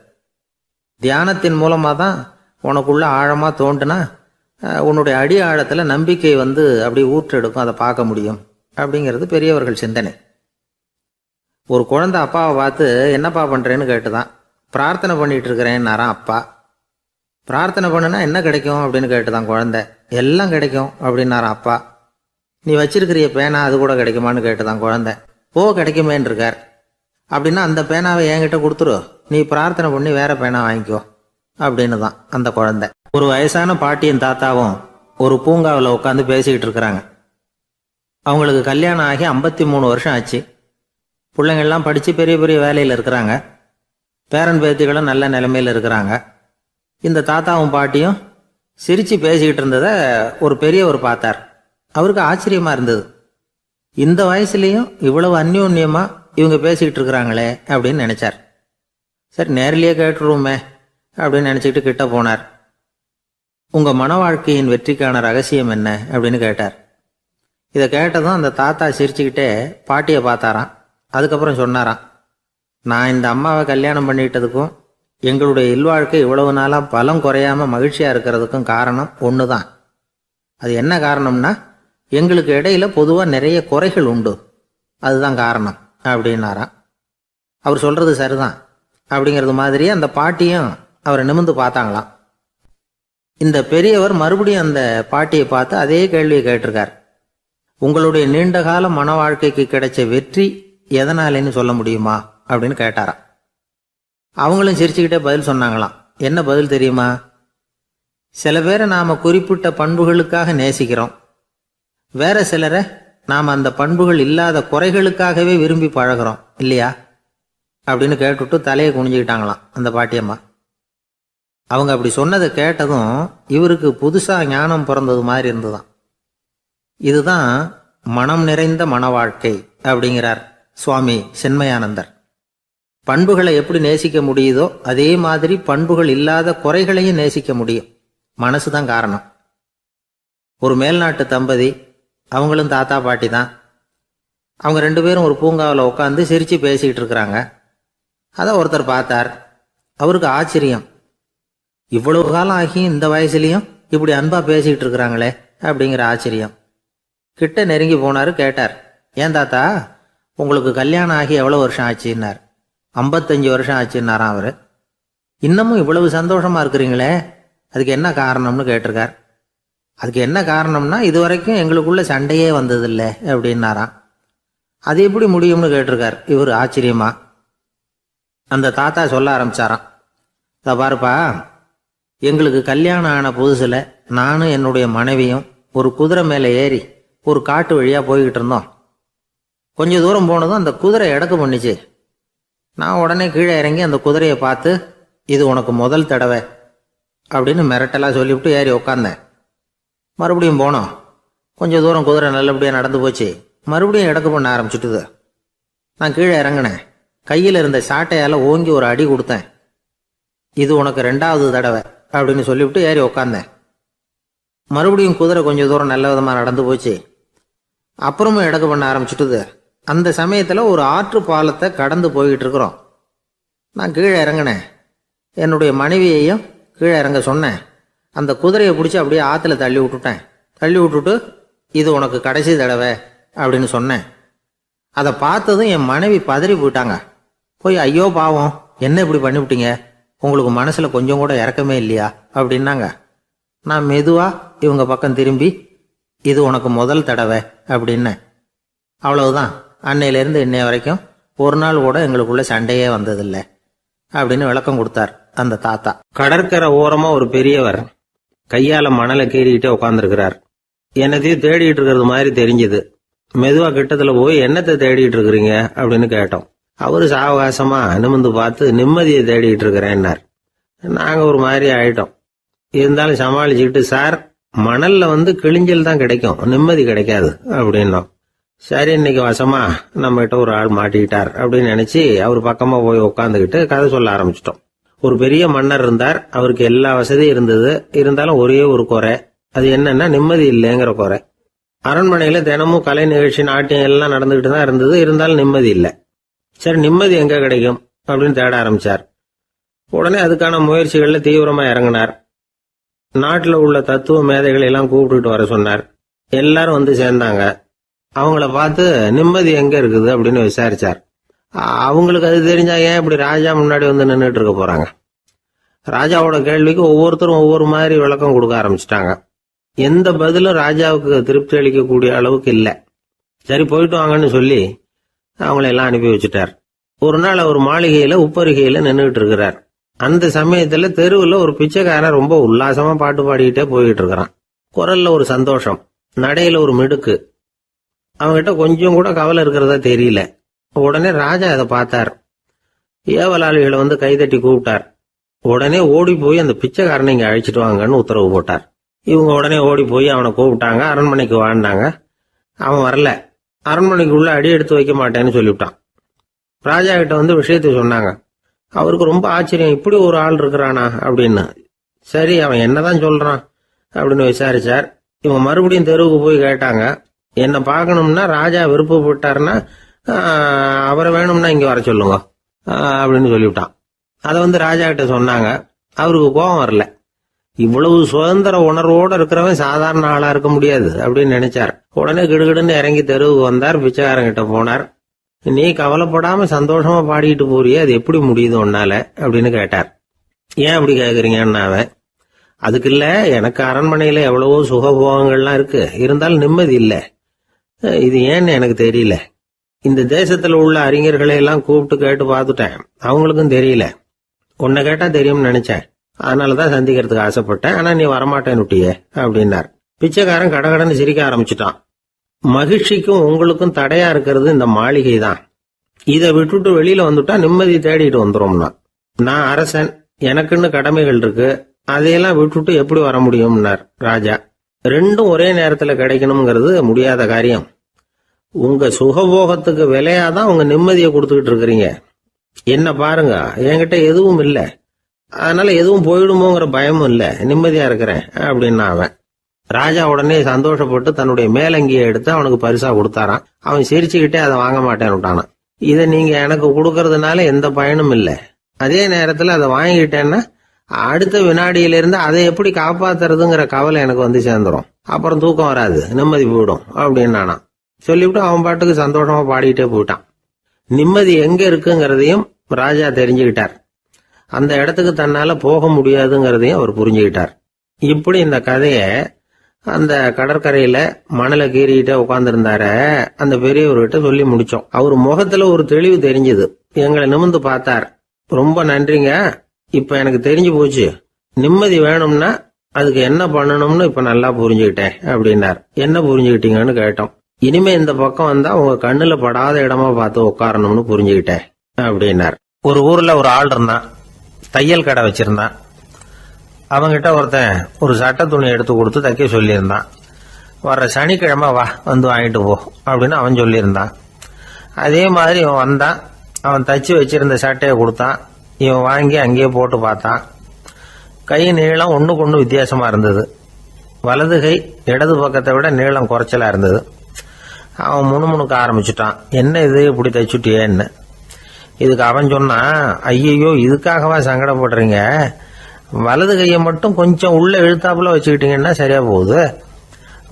தியானத்தின் மூலமாக தான் உனக்குள்ள ஆழமாக தோண்டுனா உன்னுடைய அடி ஆழத்தில் நம்பிக்கை வந்து அப்படி ஊற்றெடுக்கும், அதை பார்க்க முடியும் அப்படிங்கிறது பெரியவர்கள் சிந்தனை. ஒரு குழந்தை அப்பாவை பார்த்து என்னப்பா பண்ணுறேன்னு கேட்டுதான். பிரார்த்தனை பண்ணிகிட்டு இருக்கிறேன்னாரான் அப்பா. பிரார்த்தனை பண்ணுனா என்ன கிடைக்கும் அப்படின்னு கேட்டுதான் குழந்தை. எல்லாம் கிடைக்கும் அப்படின்னாரான் அப்பா. நீ வச்சிருக்கிறிய பேனா அது கூட கிடைக்குமான்னு கேட்டுதான் குழந்தை. கிடைக்குமேன்னு இருக்கார். அப்படின்னா அந்த பேனாவை என்கிட்ட கொடுத்துரு, நீ பிரார்த்தனை பண்ணி வேற பேனா வாங்கிக்கோ அப்படின்னு தான் அந்த குழந்தை. ஒரு வயசான பாட்டியும் தாத்தாவும் ஒரு பூங்காவில் உட்காந்து பேசிக்கிட்டு இருக்கிறாங்க. அவங்களுக்கு கல்யாணம் ஆகி 53 வருஷம் ஆச்சு. பிள்ளைங்கள்லாம் படித்து பெரிய பெரிய வேலையில் இருக்கிறாங்க. பேரன் பேத்திகளும் நல்ல நிலைமையில் இருக்கிறாங்க. இந்த தாத்தாவும் பாட்டியும் சிரித்து பேசிக்கிட்டு இருந்ததை ஒரு பெரியவர் பார்த்தார். அவருக்கு ஆச்சரியமாக இருந்தது. இந்த வயசுலேயும் இவ்வளவு அந்யோன்யமாக இவங்க பேசிக்கிட்டு இருக்கிறாங்களே அப்படின்னு நினச்சார். சரி, நேரிலேயே கேட்டுருவோமே அப்படின்னு நினச்சிக்கிட்டு கிட்ட போனார். உங்கள் மன வாழ்க்கையின் வெற்றிக்கான ரகசியம் என்ன அப்படின்னு கேட்டார். இதை கேட்டதும் அந்த தாத்தா சிரிச்சுக்கிட்டே பாட்டியை பார்த்தாராம். அதுக்கப்புறம் சொன்னாராம், நான் இந்த அம்மாவை கல்யாணம் பண்ணிக்கிட்டதுக்கும் எங்களுடைய இல்வாழ்க்கை இவ்வளவு நாளாக பலம் குறையாமல் மகிழ்ச்சியாக இருக்கிறதுக்கும் காரணம் ஒன்று தான். அது என்ன காரணம்னா, எங்களுக்கு இடையில பொதுவா நிறைய குறைகள் உண்டு, அதுதான் காரணம் அப்படின்னாராம். அவர் சொல்றது சரிதான் அப்படிங்கிறது மாதிரியே அந்த பாட்டியும் அவரை நிமிர்ந்து பார்த்தாங்களாம். இந்த பெரியவர் மறுபடியும் அந்த பாட்டியை பார்த்து அதே கேள்வியை கேட்டிருக்கார். உங்களுடைய நீண்டகால மன வாழ்க்கைக்கு கிடைச்ச வெற்றி எதனாலேன்னு சொல்ல முடியுமா அப்படின்னு கேட்டாராம். அவங்களும் சிரிச்சுக்கிட்டே பதில் சொன்னாங்களாம். என்ன பதில் தெரியுமா? சில பேரை நாம குறிப்பிட்ட பண்புகளுக்காக நேசிக்கிறோம், வேற சிலரை நாம அந்த பண்புகள் இல்லாத குறைகளுக்காகவே விரும்பி பழகிறோம் இல்லையா அப்படின்னு கேட்டுட்டு தலையை குனிஞ்சுக்கிட்டாங்களாம் அந்த பாட்டியம்மா. அவங்க அப்படி சொன்னதை கேட்டதும் இவருக்கு புதுசா ஞானம் பிறந்தது மாதிரி இருந்துதான். இதுதான் மனம் நிறைந்த மன வாழ்க்கை அப்படிங்கிறார் சுவாமி சின்மயானந்தர். பண்புகளை எப்படி நேசிக்க முடியுதோ அதே மாதிரி பண்புகள் இல்லாத குறைகளையும் நேசிக்க முடியும். மனசுதான் காரணம். ஒரு மேல்நாட்டு தம்பதி, அவங்களும் தாத்தா பாட்டி தான். அவங்க 2 பேரும் ஒரு பூங்காவில் உட்காந்து சிரிச்சு பேசிக்கிட்டு இருக்கிறாங்க. அதை ஒருத்தர் பார்த்தார். அவருக்கு ஆச்சரியம், இவ்வளவு காலம் ஆகி இந்த வயசுலயும் இப்படி அன்பா பேசிக்கிட்டு இருக்கிறாங்களே அப்படிங்கிற ஆச்சரியம். கிட்ட நெருங்கி போனாரு. கேட்டார், ஏன் தாத்தா உங்களுக்கு கல்யாணம் ஆகி எவ்வளவு வருஷம் ஆச்சுன்னார். 55 வருஷம் ஆச்சுன்னாராம் அவரு. இன்னமும் இவ்வளவு சந்தோஷமா இருக்கிறீங்களே, அதுக்கு என்ன காரணம்னு கேட்டிருக்கார். அதுக்கு என்ன காரணம்னா, இதுவரைக்கும் எங்களுக்குள்ள சண்டையே வந்ததில்லை அப்படின்னாராம். அது எப்படி முடியும்னு கேட்டிருக்கார் இவர் ஆச்சரியமா. அந்த தாத்தா சொல்ல ஆரம்பிச்சாராம், இதை பாருப்பா, எங்களுக்கு கல்யாணம் ஆன புதுசுல நானும் என்னுடைய மனைவியும் ஒரு குதிரை மேலே ஏறி ஒரு காட்டு வழியா போய்கிட்டு இருந்தோம். கொஞ்சம் தூரம் போனதும் அந்த குதிரை எடக்கு பண்ணிச்சு. நான் உடனே கீழே இறங்கி அந்த குதிரையை பார்த்து, இது உனக்கு முதல் தடவை அப்படின்னு மிரட்டலாக சொல்லிவிட்டு ஏறி உக்காந்தேன். மறுபடியும் போனோம். கொஞ்சம் தூரம் குதிரை நல்லபடியாக நடந்து போச்சு. மறுபடியும் எடக்கு பண்ண ஆரம்பிச்சுட்டுது. நான் கீழே இறங்கினேன். கையில் இருந்த சாட்டையால் ஓங்கி ஒரு அடி கொடுத்தேன். இது உனக்கு 2வது தடவை அப்படின்னு சொல்லிவிட்டு ஏறி உக்காந்தேன். மறுபடியும் குதிரை கொஞ்சம் தூரம் நல்ல விதமாக நடந்து போச்சு. அப்புறமும் எடக்கு பண்ண ஆரம்பிச்சுட்டுது. அந்த சமயத்தில் ஒரு ஆற்று பாலத்தை கடந்து போய்கிட்டு இருக்கிறோம். நான் கீழே இறங்கினேன். என்னுடைய மனைவியையும் கீழே இறங்க சொன்னேன். அந்த குதிரையை பிடிச்சி அப்படியே ஆற்றுல தள்ளி விட்டுட்டேன். தள்ளி விட்டுட்டு, இது உனக்கு கடைசி தடவை அப்படின்னு சொன்னேன். அதை பார்த்ததும் என் மனைவி பதறி போயிட்டாங்க. போய், ஐயோ பாவம், என்ன இப்படி பண்ணிவிட்டீங்க, உங்களுக்கு மனசில் கொஞ்சம் கூட இறக்கமே இல்லையா அப்படின்னாங்க. நான் மெதுவா இவங்க பக்கம் திரும்பி, இது உனக்கு முதல் தடவை அப்படின்னேன். அவ்வளவுதான். அன்னையிலேருந்து இன்னைய வரைக்கும் ஒரு நாள் கூட எங்களுக்குள்ள சண்டையே வந்ததில்லை அப்படின்னு விளக்கம் கொடுத்தார் அந்த தாத்தா. கடற்கரை ஓரமா ஒரு பெரியவர் கையால மணலை கீறிக்கிட்டே உட்காந்துருக்கிறார். என்னத்தையும் தேடிட்டு இருக்கிறது மாதிரி தெரிஞ்சுது. மெதுவா கிட்டத்துல போய், என்னத்தை தேடிட்டு இருக்கிறீங்க அப்படின்னு கேட்டோம். அவரு சாவகாசமா நிமிர்ந்து பார்த்து, நிம்மதியை தேடிட்டு இருக்கிறேன்னார். நாங்க ஒரு மாதிரி ஆயிட்டோம். இருந்தாலும் சமாளிச்சுக்கிட்டு, சார், மணல்ல கிழிஞ்சல் தான் கிடைக்கும், நிம்மதி கிடைக்காது அப்படின்னோம். சரி, இன்னைக்கு வசமா நம்ம கிட்ட ஒரு ஆள் மாட்டிக்கிட்டார் அப்படின்னு நினைச்சு அவர் பக்கமா போய் உட்காந்துக்கிட்டு கதை சொல்ல ஆரம்பிச்சிட்டோம். ஒரு பெரிய மன்னர் இருந்தார். அவருக்கு எல்லா வசதியும் இருந்தது. இருந்தாலும் ஒரே ஒரு குறை. அது என்னன்னா, நிம்மதி இல்லைங்கிற குறை. அரண்மனையில தினமும் கலை நிகழ்ச்சி, நாட்டியம் எல்லாம் நடந்துகிட்டு தான் இருந்தது. இருந்தாலும் நிம்மதி இல்லை. சரி, நிம்மதி எங்க கிடைக்கும் அப்படின்னு தேட ஆரம்பிச்சார். உடனே அதுக்கான முயற்சிகள்ல தீவிரமா இறங்கினார். நாட்டில் உள்ள தத்துவ மேதைகளை எல்லாம் கூப்பிட்டுட்டு வர சொன்னார். எல்லாரும் சேர்ந்தாங்க. அவங்கள பார்த்து, நிம்மதி எங்க இருக்குது அப்படின்னு விசாரிச்சார். அவங்களுக்கு அது தெரிஞ்சா ஏன் இப்படி ராஜா முன்னாடி நின்றுட்டு இருக்க போறாங்க? ராஜாவோட கேள்விக்கு ஒவ்வொருத்தரும் ஒவ்வொரு மாதிரி விளக்கம் கொடுக்க ஆரம்பிச்சிட்டாங்க. எந்த பதிலும் ராஜாவுக்கு திருப்தி அளிக்கக்கூடிய அளவுக்கு இல்லை. சரி, போயிட்டு வாங்கன்னு சொல்லி அவங்கள எல்லாம் அனுப்பி வச்சுட்டார். ஒரு நாள் அவர் மாளிகையில உப்பருகையில நின்றுட்டு இருக்கிறார். அந்த சமயத்துல தெருவுல ஒரு பிச்சைக்காரன் ரொம்ப உல்லாசமா பாட்டு பாடிக்கிட்டே போயிட்டு இருக்கிறான். குரல்ல ஒரு சந்தோஷம், நடையில ஒரு மிடுக்கு. அவன்கிட்ட கொஞ்சம் கூட கவலை இருக்கிறதா தெரியல. உடனே ராஜா அதை பார்த்தார். ஏவலாளிகளை கைதட்டி கூப்பிட்டார். உடனே ஓடி போய் அந்த பிச்சைக்காரனை இங்க அழைச்சிட்டு வாங்கன்னு உத்தரவு போட்டார். இவங்க உடனே ஓடி போய் அவனை கூப்பிட்டாங்க. அரண்மனைக்கு வாழ்ந்தாங்க. அவன் வரல. அரண்மனைக்குள்ள அடி எடுத்து வைக்க மாட்டேன்னு சொல்லிவிட்டான். ராஜா கிட்ட விஷயத்தை சொன்னாங்க. அவருக்கு ரொம்ப ஆச்சரியம், இப்படி ஒரு ஆள் இருக்கிறானா அப்படின்னு. சரி, அவன் என்னதான் சொல்றான் அப்படின்னு விசாரிச்சார். இவங்க மறுபடியும் தெருவுக்கு போய் கேட்டாங்க. என்ன பார்க்கணும்னா, ராஜா விருப்பப்பட்டாருன்னா அவரை வேணும்னா இங்க வர சொல்லுங்க அப்படின்னு சொல்லிவிட்டான். அதை ராஜா கிட்ட சொன்னாங்க. அவருக்கு கோபம் வரல. இவ்வளவு சுதந்திர உணர்வோடு இருக்கிறவன் சாதாரண ஆளா இருக்க முடியாது அப்படின்னு நினைச்சார். உடனே கிடுகிடுன்னு இறங்கி தெருவுக்கு வந்தார். பிச்சைக்காரங்கிட்ட போனார். நீ கவலைப்படாம சந்தோஷமா பாடிட்டு போறியே, அது எப்படி முடியுது உன்னால அப்படின்னு கேட்டார். ஏன் அப்படி கேக்குறீங்கன்னு அவன், அதுக்கு இல்ல, எனக்கு அரண்மனையில எவ்வளவோ சுகபோகங்கள்லாம் இருக்கு, இருந்தாலும் நிம்மதி இல்ல, இது ஏன்னு எனக்கு தெரியல. இந்த தேசத்துல உள்ள அறிஞர்களை எல்லாம் கூப்பிட்டு கேட்டு பார்த்துட்டேன், அவங்களுக்கும் தெரியல. உன்னை கேட்டா தெரியும்னு நினைச்சேன், அதனாலதான் சந்திக்கிறதுக்கு ஆசைப்பட்டேன், ஆனா நீ வரமாட்டேன்னு விட்டியே அப்படின்னார். பிச்சைக்காரன் கடகடன்னு சிரிக்க ஆரம்பிச்சுட்டான். மகிழ்ச்சிக்கும் உங்களுக்கும் தடையா இருக்கிறது இந்த மாளிகை தான். இதை விட்டுட்டு வெளியில வந்துட்டா நிம்மதி தேடிட்டு வந்துரும்னா. நான் அரசன், எனக்குன்னு கடமைகள் இருக்கு, அதையெல்லாம் விட்டுட்டு எப்படி வர முடியும்னார் ராஜா. ரெண்டும் ஒரே நேரத்துல கிடைக்கணுங்கிறது முடியாத காரியம். உங்க சுகபோகத்துக்கு விலையாதான் உங்க நிம்மதியை கொடுத்துக்கிட்டு இருக்கிறீங்க. என்ன பாருங்க, என்கிட்ட எதுவும் இல்ல, அதனால எதுவும் போயிடுமோங்கிற பயமும் இல்ல, நிம்மதியா இருக்கிறேன் அப்படின்னா அவன். ராஜா உடனே சந்தோஷப்பட்டு தன்னுடைய மேலங்கியை எடுத்து அவனுக்கு பரிசா கொடுத்தாரான். அவன் சிரிச்சுக்கிட்டே அதை வாங்க மாட்டேன்னு விட்டானான். இதை நீங்க எனக்கு கொடுக்கறதுனால எந்த பயனும் இல்ல, அதே நேரத்துல அதை வாங்கிட்டேன்னா அடுத்த வினாடியிலிருந்து அதை எப்படி காப்பாத்துறதுங்கிற கவலை எனக்கு வந்து சேர்ந்துரும், அப்புறம் தூக்கம் வராது, நிம்மதி போயிடும் அப்படின்னானா. சொல்லிவிட்டு அவன் பாட்டுக்கு சந்தோஷமா பாடிட்டே போயிட்டான். நிம்மதி எங்க இருக்குங்கிறதையும் ராஜா தெரிஞ்சுக்கிட்டார். அந்த இடத்துக்கு தன்னால போக முடியாதுங்கிறதையும் அவர் புரிஞ்சுக்கிட்டார். இப்படி இந்த கதைய அந்த கடற்கரையில மணலை கீறிக்கிட்டே உட்கார்ந்துருந்தார அந்த பெரியவர்கிட்ட சொல்லி முடிச்சோம். அவர் முகத்துல ஒரு தெளிவு தெரிஞ்சது. எங்களை நிமிர்ந்து பார்த்தார். ரொம்ப நன்றிங்க, இப்ப எனக்கு தெரிஞ்சு போச்சு, நிம்மதி வேணும்னா அதுக்கு என்ன பண்ணணும்னு இப்ப நல்லா புரிஞ்சுக்கிட்டேன் அப்படின்னார். என்ன புரிஞ்சுக்கிட்டீங்கன்னு கேட்டோம். இனிமே இந்த பக்கம் வந்தா உங்க கண்ணுல படாத இடமா பார்த்து உட்காரணும்னு புரிஞ்சுக்கிட்டேன் அப்படின்னார். ஒரு ஊர்ல ஒரு ஆள் இருந்தான், தையல் கடை வச்சிருந்தான். அவங்கிட்ட ஒருத்தன் ஒரு சட்டை துணி எடுத்து கொடுத்து தைக்க சொல்லியிருந்தான். வர்ற சனிக்கிழமை வா, வந்து வாங்கிட்டு போ அப்படின்னு அவன் சொல்லியிருந்தான். அதே மாதிரி இவன் வந்தான். அவன் தச்சு வச்சிருந்த சட்டையை கொடுத்தான். இவன் வாங்கி அங்கேயே போட்டு பார்த்தான். கை நீளம் ஒண்ணுக்கு ஒண்ணு வித்தியாசமா இருந்தது. வலது கை இடது பக்கத்தை விட நீளம் குறைச்சலா இருந்தது. அவன் முணுமுணுக்க ஆரம்பிச்சுட்டான், என்ன இது இப்படி தைச்சுட்டியேன்னு. இதுக்கு அவன் சொன்னான், ஐயோ இதுக்காகவா சங்கடப்படுறீங்க, வலது கையை மட்டும் கொஞ்சம் உள்ள இழுத்தாப்புல வச்சுக்கிட்டீங்கன்னா சரியா போகுது,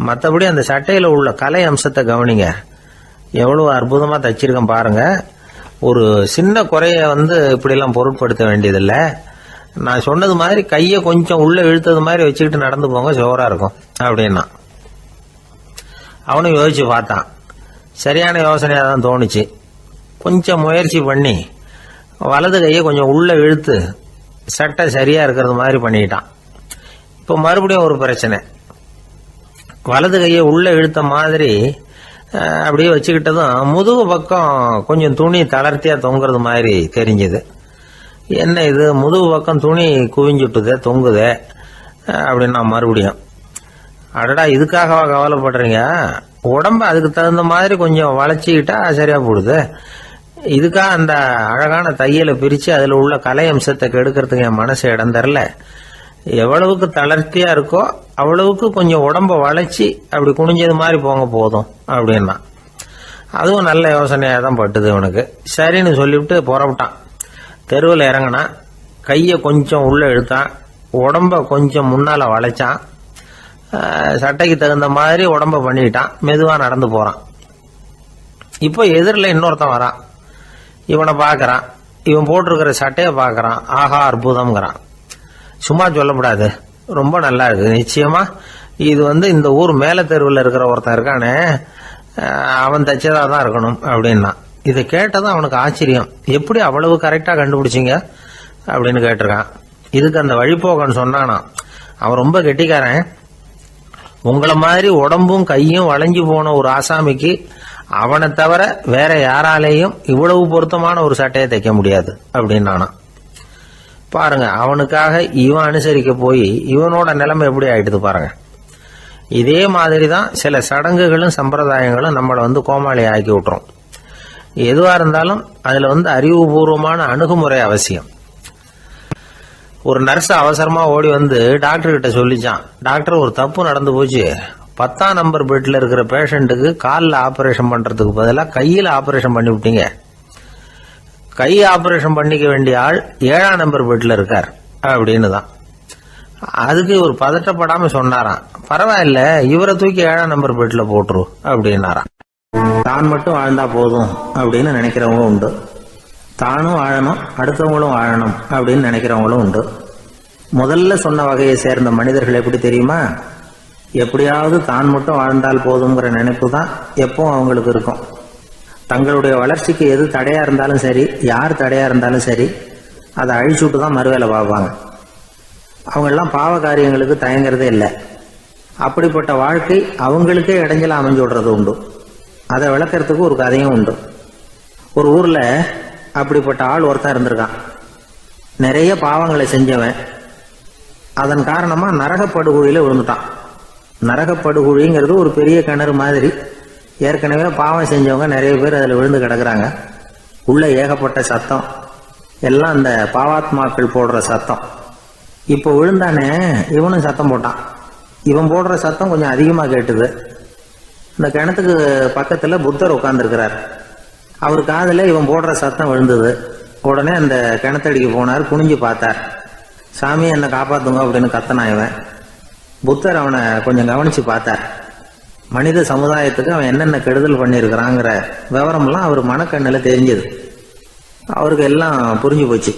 மற்றபடி அந்த சட்டையில உள்ள கலை அம்சத்தை கவனிங்க, எவ்வளவு அற்புதமா தச்சிருக்கேன் பாருங்க, ஒரு சின்ன குறைய இப்படிலாம் பொருட்படுத்த வேண்டியதில்லை, நான் சொன்னது மாதிரி கையை கொஞ்சம் உள்ள இழுத்தது மாதிரி வச்சுக்கிட்டு நடந்து போங்க, சோரா இருக்கும் அப்படின்னா. அவனும் யோசிச்சு பார்த்தான். சரியான யோசனையா தான் தோணுச்சு. கொஞ்சம் முயற்சி பண்ணி வலது கையை கொஞ்சம் உள்ள இழுத்து சட்டை சரியா இருக்கிறது மாதிரி பண்ணிட்டான். இப்ப மறுபடியும் ஒரு பிரச்சனை. வலது கையை உள்ள இழுத்த மாதிரி அப்படியே வச்சுக்கிட்டதும் முதுகு பக்கம் கொஞ்சம் துணி தளர்த்தியா தொங்குறது மாதிரி தெரிஞ்சது. என்ன இது, முதுகு பக்கம் துணி குவிஞ்சுட்டுதே, தொங்குதே அப்படின்னா மறுபடியும், அடடா இதுக்காகவா கவலைப்படுறீங்க, உடம்ப அதுக்கு தகுந்த மாதிரி கொஞ்சம் வளைச்சிக்கிட்டா சரியா போடுது, இதுக்காக அந்த அழகான தையலை பிரிச்சு அதுல உள்ள கலை அம்சத்தை கெடுக்கிறதுக்கு என் மனசு இடம் தரல, எவ்வளவுக்கு தளர்த்தியா இருக்கோ அவ்வளவுக்கு கொஞ்சம் உடம்ப வளைச்சி அப்படி குனிஞ்சது மாதிரி போங்க போதும் அப்படின்னா. அதுவும் நல்ல யோசனையா தான் பட்டுது இவனுக்கு. சரின்னு சொல்லிவிட்டு புறப்பட்டான். தெருவில் இறங்கினான். கையை கொஞ்சம் உள்ள இழுத்தான், உடம்ப கொஞ்சம் முன்னால வளைச்சான், சட்டைக்கு தகுந்த மாதிரி உடம்ப பண்ணிட்டான், மெதுவா நடந்து போறான். இப்போ எதிரில் இன்னொருத்தன் வரான். இவனை பாக்குறான், இவன் போட்டிருக்கிற சட்டையை பாக்குறான், ஆஹா அற்புதம்ங்கிறான். சும்மா சொல்லக்கூடாது, ரொம்ப நல்லா இருக்கு, நிச்சயமா இது இந்த ஊர் மேல தெருவில் இருக்கிற ஒருத்தன் இருக்கானே அவன் தச்சதா தான் இருக்கணும் அப்படின்னா. இதை கேட்டதும் அவனுக்கு ஆச்சரியம். எப்படி அவ்வளவு கரெக்டா கண்டுபிடிச்சிங்க அப்படின்னு கேட்டிருக்கான். இதுக்கு அந்த வழிபோக்கன்னு சொன்னானா, அவன் ரொம்ப கெட்டிக்காரன், உங்களை மாதிரி உடம்பும் கையும் வளைஞ்சு போன ஒரு ஆசாமிக்கு அவனை தவிர வேற யாராலேயும் இவ்வளவு பொருத்தமான ஒரு சட்டையை தைக்க முடியாது அப்படின்னானா. பாருங்க, அவனுக்காக இவன் அனுசரிக்க போய் இவனோட நிலைமை எப்படி ஆயிடுது பாருங்க. இதே மாதிரிதான் சில சடங்குகளும் சம்பிரதாயங்களும் நம்மளை கோமாளி ஆக்கி விட்டுரும். எதுவா இருந்தாலும் அதுல அறிவுபூர்வமான அணுகுமுறை அவசியம். ஒரு நர்ஸ் அவசரமா ஓடி டாக்டர் கிட்ட சொல்லிச்சான், டாக்டர் ஒரு தப்பு நடந்து போச்சு, 10ஆம் நம்பர் பெட்ல இருக்கிற பேஷண்ட்டுக்கு காலில் ஆபரேஷன் பண்றதுக்கு பதிலாக கையில் ஆபரேஷன் பண்ணி விட்டீங்க, கை ஆபரேஷன் பண்ணிக்க வேண்டிய ஆள் 7ஆம் நம்பர் பெட்ல இருக்கார் அப்படின்னு தான். அதுக்கு இவர் பதட்டப்படாமல் சொன்னாராம், பரவாயில்ல, இவரை தூக்கி 7ஆம் நம்பர் பெட்டில் போட்டுரு அப்படின்னாராம். தான் மட்டும் வாழ்ந்தா போதும் அப்படின்னு நினைக்கிறவங்க உண்டு. தானும் வாழணும், அடுத்தவங்களும் வாழணும் அப்படின்னு நினைக்கிறவங்களும் உண்டு. முதல்ல சொன்ன வகையை சேர்ந்த மனிதர்கள் எப்படி தெரியுமா? எப்படியாவது தான் மட்டும் வாழ்ந்தால் போதுங்கிற நினைப்பு தான் எப்பவும் அவங்களுக்கு இருக்கும். தங்களுடைய வளர்ச்சிக்கு எது தடையா இருந்தாலும் சரி, யார் தடையா இருந்தாலும் சரி, அதை அழிச்சுட்டு தான் மறுவேலை பார்ப்பாங்க. அவங்கெல்லாம் பாவ காரியங்களுக்கு தயங்குறதே இல்லை. அப்படிப்பட்ட வாழ்க்கை அவங்களுக்கே இடைஞ்சல அமைஞ்சு விடுறது உண்டு. அதை விளக்கறதுக்கு ஒரு கதையும் உண்டு. ஒரு ஊர்ல அப்படிப்பட்ட ஆள் ஒருத்தன் இருந்திருக்கான். நிறைய பாவங்களை செஞ்சவன். அதன் காரணமா நரகப்படுகொழியில விழுந்துட்டான். நரகப்படுகொழிங்கிறது ஒரு பெரிய கிணறு மாதிரி. ஏற்கனவே பாவம் செஞ்சவங்க நிறைய பேர் அதில் விழுந்து கிடக்குறாங்க. உள்ள ஏகப்பட்ட சத்தம், எல்லாம் அந்த பாவாத்மாக்கள் போடுற சத்தம். இப்போ விழுந்தானே, இவனும் சத்தம் போட்டான். இவன் போடுற சத்தம் கொஞ்சம் அதிகமாக கேட்டுது. இந்த கிணத்துக்கு பக்கத்தில் புத்தர் உட்கார்ந்துருக்கிறார். அவர் காதில் இவன் போடுற சத்தம் விழுந்தது. உடனே அந்த கிணத்தடிக்கு போனார். குனிஞ்சு பார்த்தார். சாமி, என்னை காப்பாத்துங்க அப்படின்னு கத்தனா இவன். புத்தர் அவனை கொஞ்சம் கவனிச்சு பார்த்தார். மனித சமுதாயத்துக்கு அவன் என்னென்ன கெடுதல் பண்ணியிருக்கிறாங்கிற விவரம்லாம் அவர் மனக்கண்ணில் தெரிஞ்சது. அவருக்கு எல்லாம் புரிஞ்சு போச்சு.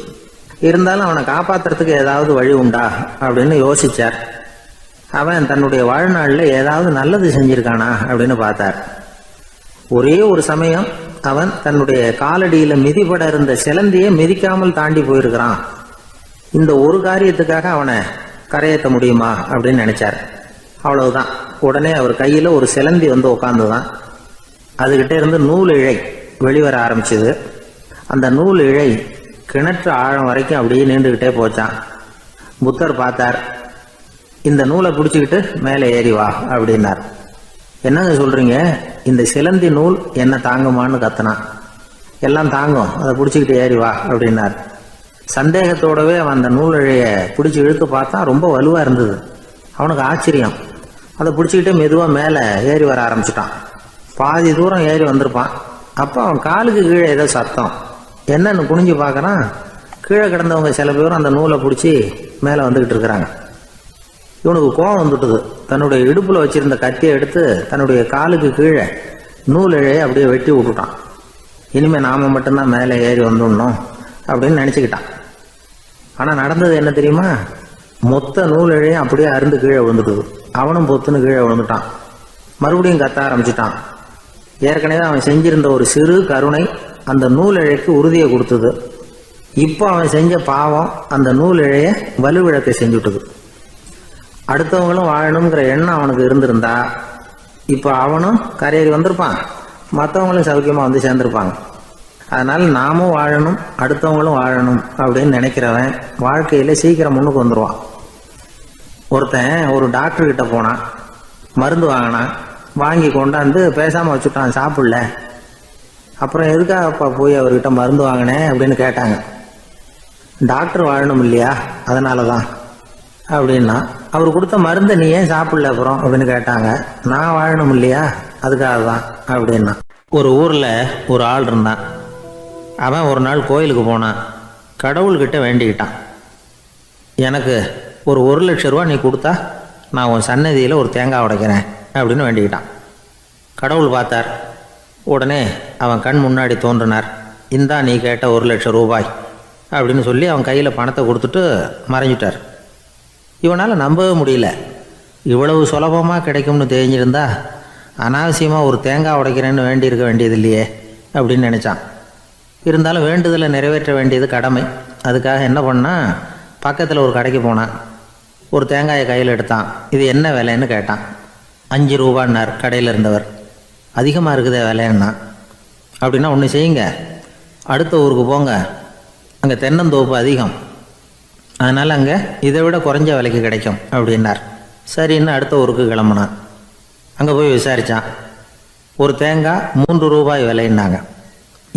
இருந்தாலும் அவனை காப்பாத்துறதுக்கு ஏதாவது வழி உண்டா அப்படின்னு யோசிச்சார். அவன் தன்னுடைய வாழ்நாளில் ஏதாவது நல்லது செஞ்சிருக்கானா அப்படின்னு பார்த்தார். ஒரே ஒரு சமயம் அவன் தன்னுடைய காலடியில மிதிபட இருந்த சிலந்தியை மிதிக்காமல் தாண்டி போயிருக்கிறான். இந்த ஒரு காரியத்துக்காக அவனை கரையேற்ற முடியுமா அப்படின்னு நினைச்சார். அவ்வளவுதான். உடனே அவர் கையில ஒரு சிலந்தி வந்து உட்காந்துதான். அதுகிட்ட இருந்து நூல் இழை வெளிவர ஆரம்பிச்சது. அந்த நூல் இழை கிணற்று ஆழம் வரைக்கும் அப்படியே நீண்டுகிட்டே போச்சான். புத்தர் பார்த்தார். இந்த நூலை பிடிச்சிக்கிட்டு மேலே ஏறி வா அப்படின்னார். என்னங்க சொல்றீங்க, இந்த சிலந்தி நூல் என்ன தாங்குமான்னு கத்தனான். எல்லாம் தாங்கும், அதை பிடிச்சிக்கிட்டு ஏறி வா அப்படின்னார். சந்தேகத்தோடவே அவன் அந்த நூல் இழைய பிடிச்சி இழுத்து பார்த்தா ரொம்ப வலுவா இருந்தது. அவனுக்கு ஆச்சரியம். அதை பிடிச்சிக்கிட்டே மெதுவா மேலே ஏறி வர ஆரம்பிச்சுட்டான். பாதி தூரம் ஏறி வந்திருப்பான். அப்போ அவன் காலுக்கு கீழே ஏதோ சத்தம். என்னன்னு குனிஞ்சு பார்க்கறான். கீழே கிடந்தவங்க சில பேரும் அந்த நூலை பிடிச்சி மேலே வந்துகிட்டு இருக்கிறாங்க. இவனுக்கு கோபம் வந்துட்டுது. தன்னுடைய இடுப்புல வச்சிருந்த கத்தியை எடுத்து தன்னுடைய காலுக்கு கீழே நூல் இழையை அப்படியே வெட்டி விட்டுட்டான். இனிமே நாம மட்டும்தான் மேலே ஏறி வந்துடணும் அப்படின்னு நினைச்சுக்கிட்டான். ஆனா நடந்தது என்ன தெரியுமா? மொத்த நூல் இழையும் அப்படியே அருந்து கீழே விழுந்துட்டுது. அவனும் பொத்துன்னு கீழே விழுந்துட்டான். மறுபடியும் கத்த ஆரம்பிச்சுட்டான். ஏற்கனவே அவன் செஞ்சிருந்த ஒரு சிறு கருணை அந்த நூல் இழைக்கு உறுதியை கொடுத்தது. இப்போ அவன் செஞ்ச பாவம் அந்த நூல் இழைய வலுவிழக்க செஞ்சுட்டுது. அடுத்தவங்களும் வாழணுங்கிற எண்ணம் அவனுக்கு இருந்திருந்தா இப்போ அவனும் கரையேறி வந்திருப்பான், மற்றவங்களும் சௌக்கியமா வந்து சேர்ந்திருப்பாங்க. அதனால நாமும் வாழணும், அடுத்தவங்களும் வாழணும் அப்படின்னு நினைக்கிறவன் வாழ்க்கையில சீக்கிரம் முன்னுக்கு வந்துடுவான். ஒருத்தன் ஒரு டாக்டர் கிட்ட போனான். மருந்து வாங்கினான். வாங்கி கொண்டாந்து பேசாம வச்சுட்டான், சாப்பிடல. அப்புறம் எதுக்காகப்பா போய் அவர்கிட்ட மருந்து வாங்கினேன் அப்படின்னு கேட்டாங்க. டாக்டர் வாழணும் இல்லையா, அதனாலதான் அப்படின்னா. அவர் கொடுத்த மருந்தை நீ ஏன் சாப்பிடல அப்புறம் அப்படின்னு கேட்டாங்க. நான் வாழணும் இல்லையா, அதுக்காக தான் அப்படின்னா. ஒரு ஊர்ல ஒரு ஆள் இருந்தான். அவன் ஒரு நாள் கோயிலுக்கு போனான். கடவுள்கிட்ட வேண்டிக்கிட்டான், எனக்கு ஒரு 1,00,000 ரூபா நீ கொடுத்தா நான் உன் சன்னதியில் ஒரு தேங்காய் உடைக்கிறேன் அப்படின்னு வேண்டிக்கிட்டான். கடவுள் பார்த்தார். உடனே அவன் கண் முன்னாடி தோன்றினார். இந்தா நீ கேட்ட 1,00,000 ரூபாய் அப்படின்னு சொல்லி அவன் கையில் பணத்தை கொடுத்துட்டு மறைஞ்சிட்டார். இவனால் நம்பவே முடியல. இவ்வளவு சுலபமாக கிடைக்கும்னு தெரிஞ்சிருந்தா அனாவசியமாக ஒரு தேங்காய் உடைக்கிறேன்னு வேண்டியிருக்க வேண்டியது இல்லையே அப்படின்னு நினச்சான். இருந்தாலும் வேண்டுதலை நிறைவேற்ற வேண்டியது கடமை. அதுக்காக என்ன பண்ணால், பக்கத்தில் ஒரு கடைக்கு போனான். ஒரு தேங்காயை கையில் எடுத்தான். இது என்ன விலைன்னு கேட்டான். 5 ரூபான்னார் கடையில் இருந்தவர். அதிகமாக இருக்குதே விலைன்னா. அப்படின்னா ஒன்று செய்யுங்க, அடுத்த ஊருக்கு போங்க, அங்கே தென்னந்தோப்பு அதிகம், அதனால் அங்கே இதை விட குறைஞ்ச விலைக்கு கிடைக்கும் அப்படின்னார். சரின்னு அடுத்த ஊருக்கு கிளம்புனான். அங்கே போய் விசாரித்தான். ஒரு தேங்காய் 3 ரூபாய் விலைன்னாங்க.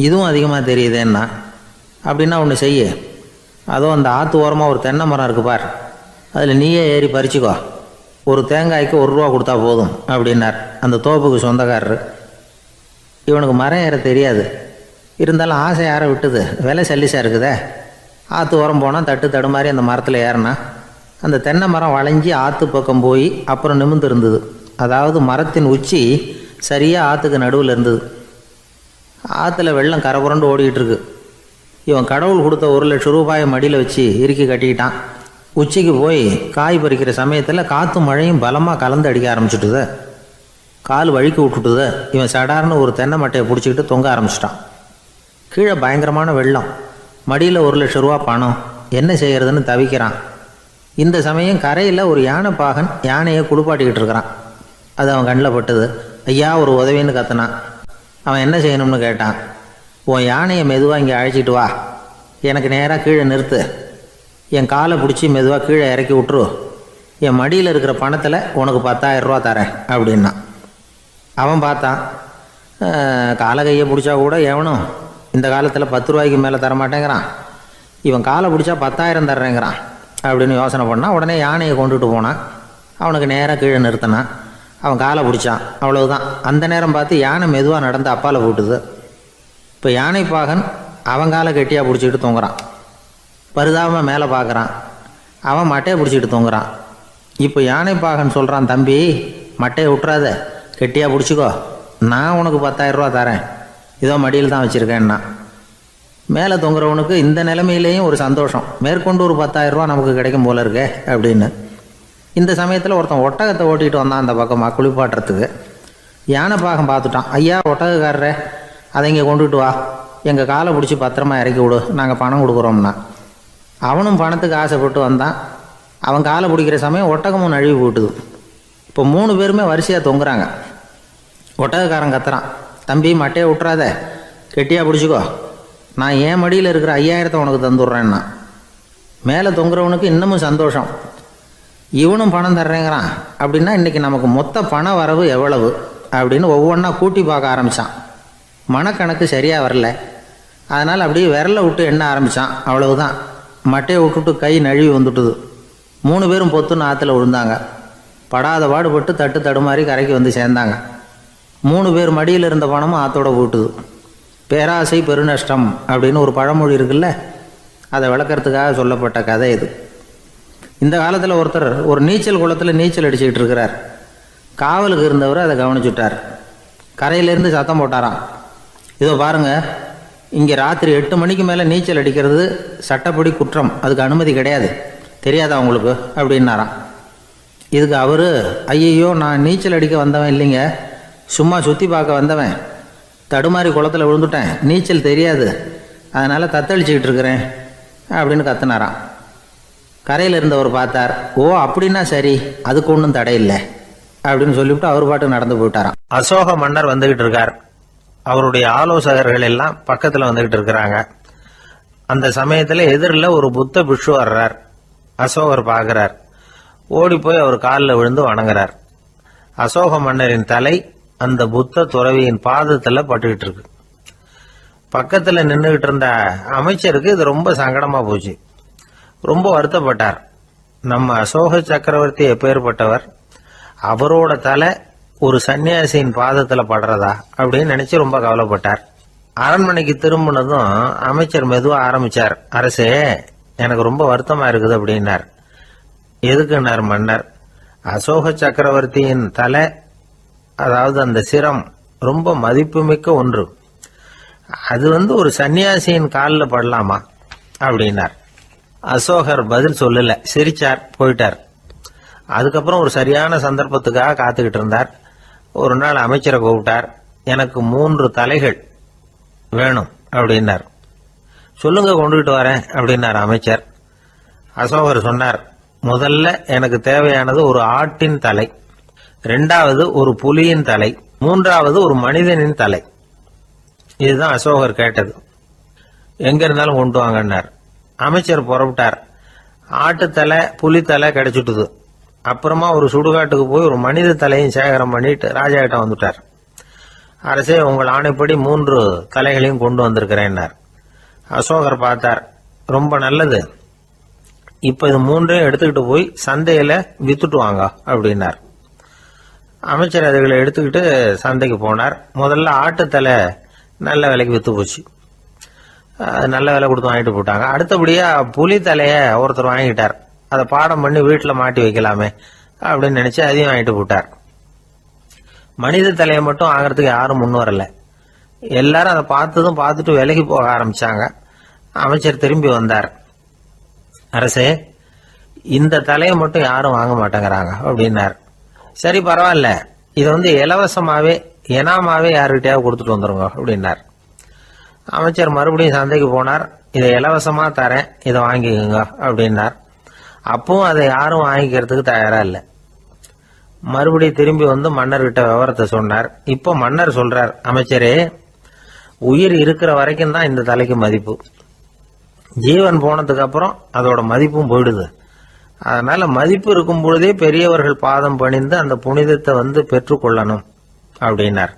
இதுவும் அதிகமாக தெரியுதேன்னா. அப்படின்னா ஒன்று செய்ய, அதுவும் அந்த ஆற்று ஓரமாக ஒரு தென்னை மரம் இருக்கு பார், அதில் நீயே ஏறி பறிச்சுக்கோ, ஒரு தேங்காய்க்கு 1 ரூபா கொடுத்தா போதும் அப்படின்னார் அந்த தோப்புக்கு சொந்தக்காரர். இவனுக்கு மரம் ஏற தெரியாது. இருந்தாலும் ஆசை யாரை விட்டுது, விலை சல்லிசாக இருக்குதே. ஆற்று ஓரம் போனால் தட்டு தடுமாறி அந்த மரத்தில் ஏறினா. அந்த தென்னை மரம் வளைஞ்சி ஆற்று பக்கம் போய் அப்புறம் நிமிர்ந்து இருந்தது. அதாவது மரத்தின் உச்சி சரியாக ஆற்றுக்கு நடுவில் இருந்தது. ஆற்றுல வெள்ளம் கரை புரண்டு ஓடிக்கிட்டு இருக்கு. இவன் கடவுள் கொடுத்த 1,00,000 ரூபாயை மடியில் வச்சு இறுக்கி கட்டிக்கிட்டான். உச்சிக்கு போய் காய் பறிக்கிற சமயத்தில் காற்றும் மழையும் பலமாக கலந்து அடிக்க ஆரம்பிச்சுட்டுது. கால் வழுக்கி விட்டுட்டுது. இவன் சடார்னு ஒரு தென்னை மட்டையை பிடிச்சிக்கிட்டு தொங்க ஆரம்பிச்சிட்டான். கீழே பயங்கரமான வெள்ளம். மடியில் 1,00,000 ரூபா பணம். என்ன செய்கிறதுன்னு தவிக்கிறான். இந்த சமயம் கரையில் ஒரு யானை பாகன் யானையை குளிப்பாட்டிக்கிட்டு இருக்கிறான். அது அவன் கண்ணில் பட்டுது. ஐயா ஒரு உதவின்னு கத்துனான். அவன் என்ன செய்யணும்னு கேட்டான். உன் யானையை மெதுவாக இங்கே அழைச்சிட்டு வா, எனக்கு நேராக கீழே நிறுத்து, என் காலை பிடிச்சி மெதுவாக கீழே இறக்கி விட்டுரு, என் மடியில் இருக்கிற பணத்தில் உனக்கு 10,000 ரூபா தரேன் அப்படின்னா. அவன் பார்த்தான். காலை கையை பிடிச்சா கூட எவனும் இந்த காலத்தில் 10 ரூபாய்க்கு மேலே தரமாட்டேங்கிறான். இவன் காலை பிடிச்சா 10,000 தர்றேங்கிறான் அப்படின்னு யோசனை பண்ணான். உடனே யானையை கொண்டுட்டு போனான். அவனுக்கு நேராக கீழே நிறுத்தினான். அவன் காலை பிடிச்சான். அவ்வளவுதான். அந்த நேரம் பார்த்து யானை மெதுவாக நடந்து அப்பால் போட்டுது. இப்போ யானை பாகன் அவன் காலை கெட்டியாக பிடிச்சிக்கிட்டு தொங்குறான். பரிதாபமாக மேலே பார்க்குறான். அவன் மட்டையை பிடிச்சிக்கிட்டு தொங்குறான். இப்போ யானை பாகன் சொல்கிறான், தம்பி மட்டையை விட்டுறாத, கெட்டியாக பிடிச்சிக்கோ, நான் உனக்கு 10,000 ரூபா தரேன், இதோ மடியில் தான் வச்சுருக்கேன்னா. மேலே தொங்குறவனுக்கு இந்த நிலைமையிலேயும் ஒரு சந்தோஷம். மேற்கொண்டு ஒரு 10,000 ரூபா நமக்கு கிடைக்கும் போல இருக்கே அப்படின்னு. இந்த சமயத்தில் ஒருத்தன் ஒட்டகத்தை ஓட்டிகிட்டு வந்தான் அந்த பக்கமாக குளிப்பாட்டுறதுக்கு. யானை பாகம் பார்த்துட்டான். ஐயா ஒட்டகக்காரரே, அதை இங்கே கொண்டுட்டு வா, எங்கள் காலை பிடிச்சி பத்திரமா இறக்கி விடு, நாங்கள் பணம் கொடுக்குறோம்னா. அவனும் பணத்துக்கு ஆசைப்பட்டு வந்தான். அவன் காலை பிடிக்கிற சமயம் ஒட்டகமும் நழுவி போட்டுது. இப்போ 3 பேருமே வரிசையாக தொங்குறாங்க. ஒட்டகக்காரன் கத்துறான், தம்பி மட்டையை விட்டுறாத, கெட்டியாக பிடிச்சிக்கோ, நான் என் மடியில் இருக்கிற 5,000 உனக்கு தந்துடுறேன்னா. மேலே தொங்குறவனுக்கு இன்னமும் சந்தோஷம். இவனும் பணம் தர்றேங்கிறான் அப்படின்னா இன்றைக்கி நமக்கு மொத்த பண வரவு எவ்வளவு அப்படின்னு ஒவ்வொன்றா கூட்டி பார்க்க ஆரம்பித்தான். மனக்கணக்கு சரியாக வரல. அதனால் அப்படியே விரலை விட்டு எண்ண ஆரம்பித்தான். அவ்வளவுதான். மட்டையை விட்டுட்டு கை நழுவி வந்துட்டுது. 3 பேரும் பொத்துன்னு ஆற்றுல விழுந்தாங்க. படாத பாடுபட்டு தட்டு தடுமாறி கரைக்கு வந்து சேர்ந்தாங்க. 3 பேர் மடியில் இருந்த பணமும் ஆற்றோட போட்டுது. பேராசை பெருநஷ்டம் அப்படின்னு ஒரு பழமொழி இருக்குல்ல, அதை விளக்கறதுக்காக சொல்லப்பட்ட கதை இது. இந்த காலத்தில் ஒருத்தர் ஒரு நீச்சல் குளத்தில் நீச்சல் அடிச்சுக்கிட்டு இருக்கிறார். காவலுக்கு இருந்தவர் அதை கவனிச்சுட்டார். கரையிலேருந்து சத்தம் போட்டாராம், இதோ பாருங்க, இங்கே ராத்திரி 8 மணிக்கு மேலே நீச்சல் அடிக்கிறது சட்டப்படி குற்றம், அதுக்கு அனுமதி கிடையாது, தெரியாதா உங்களுக்கு அப்படின்னாராம். இதுக்கு அவர், ஐயையோ நான் நீச்சல் அடிக்க வந்தவன் இல்லைங்க, சும்மா சுற்றி பார்க்க வந்தவன், தடுமாறி குளத்தில் விழுந்துட்டேன், நீச்சல் தெரியாது, அதனால் தத்தளிச்சுக்கிட்டு இருக்கிறேன் அப்படின்னு கத்துனாராம். கரையில் இருந்தவர் பார்த்தார். ஓ அப்படின்னா சரி, அதுக்கு ஒன்றும் தடை இல்லை அப்படின்னு சொல்லிவிட்டு அவர் பாட்டு நடந்து போயிட்டாராம். அசோக மன்னர் வந்துகிட்டு இருக்கார். அவருடைய ஆலோசகர்கள் எல்லாம் பக்கத்தில் வந்துகிட்டு இருக்கிறாங்க. அந்த சமயத்தில் எதிரில் ஒரு புத்த பிக்ஷு வர்றார். அசோகர் பார்க்கிறார். ஓடி போய் அவர் காலில் விழுந்து வணங்குறார். அசோக மன்னரின் தலை அந்த புத்த துறவியின் பாதத்தில் பட்டுக்கிட்டு இருக்கு. பக்கத்தில் நின்றுகிட்டு இருந்த அமைச்சருக்கு இது ரொம்ப சங்கடமா போச்சு. ரொம்ப வருத்தப்பட்டார். நம்ம அசோக சக்கரவர்த்தி எப்பேற்பட்டவர், அவரோட தலை ஒரு சன்னியாசியின் பாதத்தில் படுறதா அப்படின்னு நினைச்சு ரொம்ப கவலைப்பட்டார். அரண்மனைக்கு திரும்பினதும் அமைச்சர் மெதுவாக ஆரம்பிச்சார். அரசே, எனக்கு ரொம்ப வருத்தமா இருக்குது அப்படின்னார். எதுக்குன்னார் மன்னர். அசோக சக்கரவர்த்தியின் தலை, அதாவது அந்த சிரம் ரொம்ப மதிப்புமிக்க ஒன்று, அது ஒரு சன்னியாசியின் காலில் படலாமா அப்படின்னார். அசோகர் பதில் சொல்லல, சிரிச்சார், போயிட்டார். அதுக்கப்புறம் ஒரு சரியான சந்தர்ப்பத்துக்காக காத்துக்கிட்டு இருந்தார். ஒரு நாள் அமைச்சரை கூப்பிட்டார். எனக்கு 3 தலைகள் வேணும் அப்படின்னார். சொல்லுங்க, கொண்டுகிட்டு வரேன் அப்படின்னார் அமைச்சர். அசோகர் சொன்னார், முதல்ல எனக்கு தேவையானது ஒரு ஆட்டின் தலை, 2வது ஒரு புலியின் தலை, 3வது ஒரு மனிதனின் தலை. இதுதான் அசோகர் கேட்டது. எங்க இருந்தாலும் கொண்டு வாங்கன்னார். அமைச்சர் புறப்பட்டார். ஆட்டுத்தலை புலித்தலை கிடைச்சிட்டுது. அப்புறமா ஒரு சுடுகாட்டுக்கு போய் ஒரு மனித தலையும் சேகரம் பண்ணிட்டு ராஜா கிட்ட வந்துட்டார். அரசே, உங்கள் ஆணைப்படி 3 தலைகளையும் கொண்டு வந்திருக்கிறேன்னார். அசோகர் பார்த்தார். ரொம்ப நல்லது, இப்ப இது 3ஐயும் எடுத்துக்கிட்டு போய் சந்தையில வித்துட்டு வாங்க அப்படின்னார். அமைச்சர் அதுகளை எடுத்துக்கிட்டு சந்தைக்கு போனார். முதல்ல ஆட்டுத்தலை நல்ல விலைக்கு வித்து போச்சு. நல்ல விலை கொடுத்து வாங்கிட்டு போட்டாங்க. அடுத்தபடியா புலி தலைய ஒருத்தர் வாங்கிட்டார். அதை பாடம் பண்ணி வீட்டில் மாட்டி வைக்கலாமே அப்படின்னு நினைச்சு அதையும் வாங்கிட்டு போட்டார். மனித தலையை மட்டும் வாங்கறதுக்கு யாரும் முன் வரல. எல்லாரும் அதை பார்த்துட்டு விலகி போக ஆரம்பிச்சாங்க. அமைச்சர் திரும்பி வந்தார். அரசே, இந்த தலையை மட்டும் யாரும் வாங்க மாட்டேங்கிறாங்க அப்படின்னார். சரி, பரவாயில்ல, இதை இலவசமாவே எனாமாவே யாருக்கிட்டையாவது கொடுத்துட்டு வந்துருங்க அப்படின்னார். அமைச்சர் மறுபடியும் சந்தைக்கு போனார். இதை இலவசமா தரேன், இதை வாங்கிக்கோங்க அப்படின்னார். அப்பவும் அதை யாரும் வாங்கிக்கிறதுக்கு தயாரா இல்லை. மறுபடியும் திரும்பி வந்து மன்னர்கிட்ட விவரத்தை சொன்னார். இப்போ மன்னர் சொல்றார், அமைச்சரே, உயிர் இருக்கிற வரைக்கும் தான் இந்த தலைக்கு மதிப்பு. ஜீவன் போனதுக்கு அப்புறம் அதோட மதிப்பும் போயிடுது. அதனால மதிப்பு இருக்கும் பொழுதே பெரியவர்கள் பாதம் பணிந்து அந்த புனிதத்தை பெற்றுக்கொள்ளணும் அப்படின்னார்.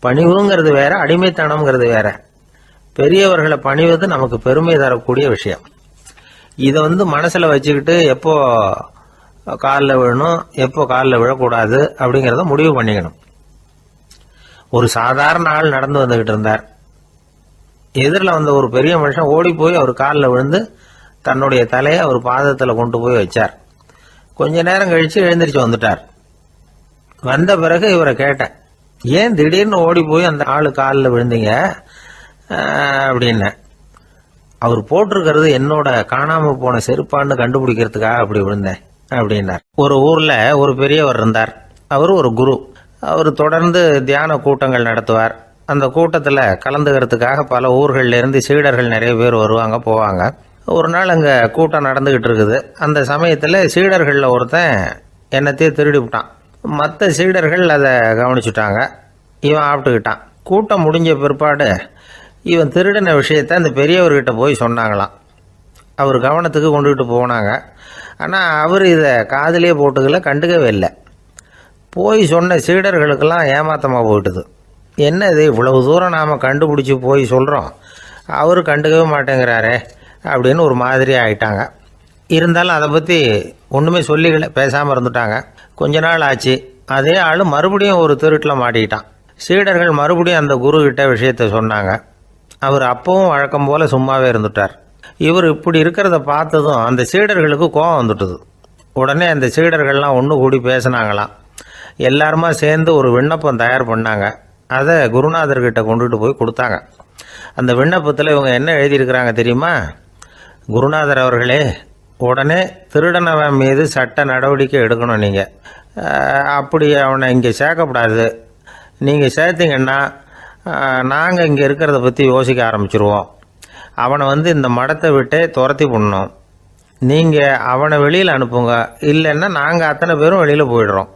பணிவுங்கிறது வேற, அடிமைத்தனம்ங்கிறது வேற. பெரியவர்களை பணிவது நமக்கு பெருமை தரக்கூடிய விஷயம். இதை மனசுல வச்சுக்கிட்டு எப்போ காலில் விழணும், எப்போ காலில் விழக்கூடாது அப்படிங்கிறத முடிவு பண்ணிக்கணும். ஒரு சாதாரண ஆள் நடந்து வந்துகிட்டு இருந்தார். எதிரில் வந்த ஒரு பெரிய மனுஷன் ஓடி போய் அவர் காலில் விழுந்து தன்னுடைய தலையை அவர் பாதத்தில் கொண்டு போய் வச்சார். கொஞ்ச நேரம் கழிச்சு எழுந்திரிச்சு வந்துட்டார். வந்த பிறகு இவரை கேட்டேன், ஏன் திடீர்னு ஓடி போய் அந்த ஆளு காலில் விழுந்தீங்க அப்படின்னு. அவர் போட்டிருக்கிறது என்னோட காணாம போன செருப்பான்னு கண்டுபிடிக்கிறதுக்காக அப்படி விழுந்தேன் அப்படின்னார். ஒரு ஊர்ல ஒரு பெரியவர் இருந்தார். அவர் ஒரு குரு. அவர் தொடர்ந்து தியான கூட்டங்கள் நடத்துவார். அந்த கூட்டத்தில் கலந்துக்கிறதுக்காக பல ஊர்கள்ல இருந்து சீடர்கள் நிறைய பேர் வருவாங்க போவாங்க. ஒரு நாள் அங்கே கூட்டம் நடந்துகிட்டு இருக்குது. அந்த சமயத்தில் சீடர்களில் ஒருத்தன் என்னத்தையும் திருடி விட்டான். மற்ற சீடர்கள் அதை கவனிச்சுட்டாங்க. இவன் ஆப்பிட்டுக்கிட்டான். கூட்டம் முடிஞ்ச பிற்பாடு இவன் திருடின விஷயத்த அந்த பெரியவர்கிட்ட போய் சொன்னாங்களாம். அவர் கவனத்துக்கு கொண்டுகிட்டு போனாங்க. ஆனால் அவர் இதை காதிலே போட்டுக்கல, கண்டுக்கவே இல்லை. போய் சொன்ன சீடர்களுக்கெல்லாம் ஏமாத்தமாக போயிட்டுது. என்ன இது, இவ்வளவு தூரம் நாம் கண்டுபிடிச்சி போய் சொல்கிறோம், அவர் கண்டுக்கவே மாட்டேங்கிறாரே அப்படின்னு ஒரு மாதிரி ஆயிட்டாங்க. இருந்தாலும் அதை பற்றி ஒன்றுமே சொல்லிக்கல, பேசாமல் இருந்துட்டாங்க. கொஞ்ச நாள் ஆச்சு. அதே ஆள் மறுபடியும் ஒரு திருட்டில் மாட்டிக்கிட்டான். சீடர்கள் மறுபடியும் அந்த குரு கிட்ட விஷயத்த சொன்னாங்க. அவர் அப்பவும் வழக்கம் போல சும்மாவே இருந்துட்டார். இவர் இப்படி இருக்கிறத பார்த்ததும் அந்த சீடர்களுக்கு கோபம் வந்துட்டுது. உடனே அந்த சீடர்கள்லாம் ஒன்று கூடி பேசினாங்களாம். எல்லாருமா சேர்ந்து ஒரு விண்ணப்பம் தயார் பண்ணாங்க. அதை குருநாதர்கிட்ட கொண்டுட்டு போய் கொடுத்தாங்க. அந்த விண்ணப்பத்தில் இவங்க என்ன எழுதியிருக்கிறாங்க தெரியுமா? குருநாதர் அவர்களே, உடனே திருடனவன் மீது சட்ட நடவடிக்கை எடுக்கணும். நீங்கள் அப்படி அவனை இங்கே சேர்க்கக்கூடாது. நீங்கள் சேர்த்தீங்கன்னா நாங்கள் இங்கே இருக்கிறத பற்றி யோசிக்க ஆரம்பிச்சிருவோம். அவனை இந்த மடத்தை விட்டே துரத்தி பண்ணணும். நீங்கள் அவனை வெளியில் அனுப்புங்க, இல்லைன்னா நாங்கள் அத்தனை பேரும் வெளியில் போயிடுறோம்.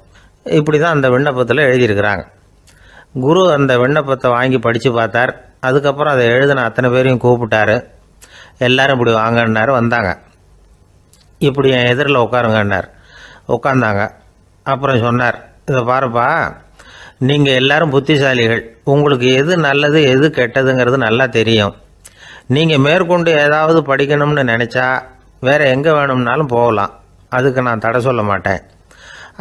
இப்படி தான் அந்த விண்ணப்பத்தில் எழுதியிருக்கிறாங்க. குரு அந்த விண்ணப்பத்தை வாங்கி படித்து பார்த்தார். அதுக்கப்புறம் அதை எழுதின அத்தனை பேரையும் கூப்பிட்டாரு. எல்லாரும் இப்படி வாங்கன்னாரு. வந்தாங்க. இப்படி என் எதிரில் உட்காருங்கன்னார். உட்காந்தாங்க. அப்புறம் சொன்னார், இதை பாருப்பா, நீங்கள் எல்லாரும் புத்திசாலிகள். உங்களுக்கு எது நல்லது எது கெட்டதுங்கிறது நல்லா தெரியும். நீங்கள் மேற்கொண்டு ஏதாவது படிக்கணும்னு நினச்சா வேறு எங்கே வேணும்னாலும் போகலாம். அதுக்கு நான் தடை சொல்ல மாட்டேன்.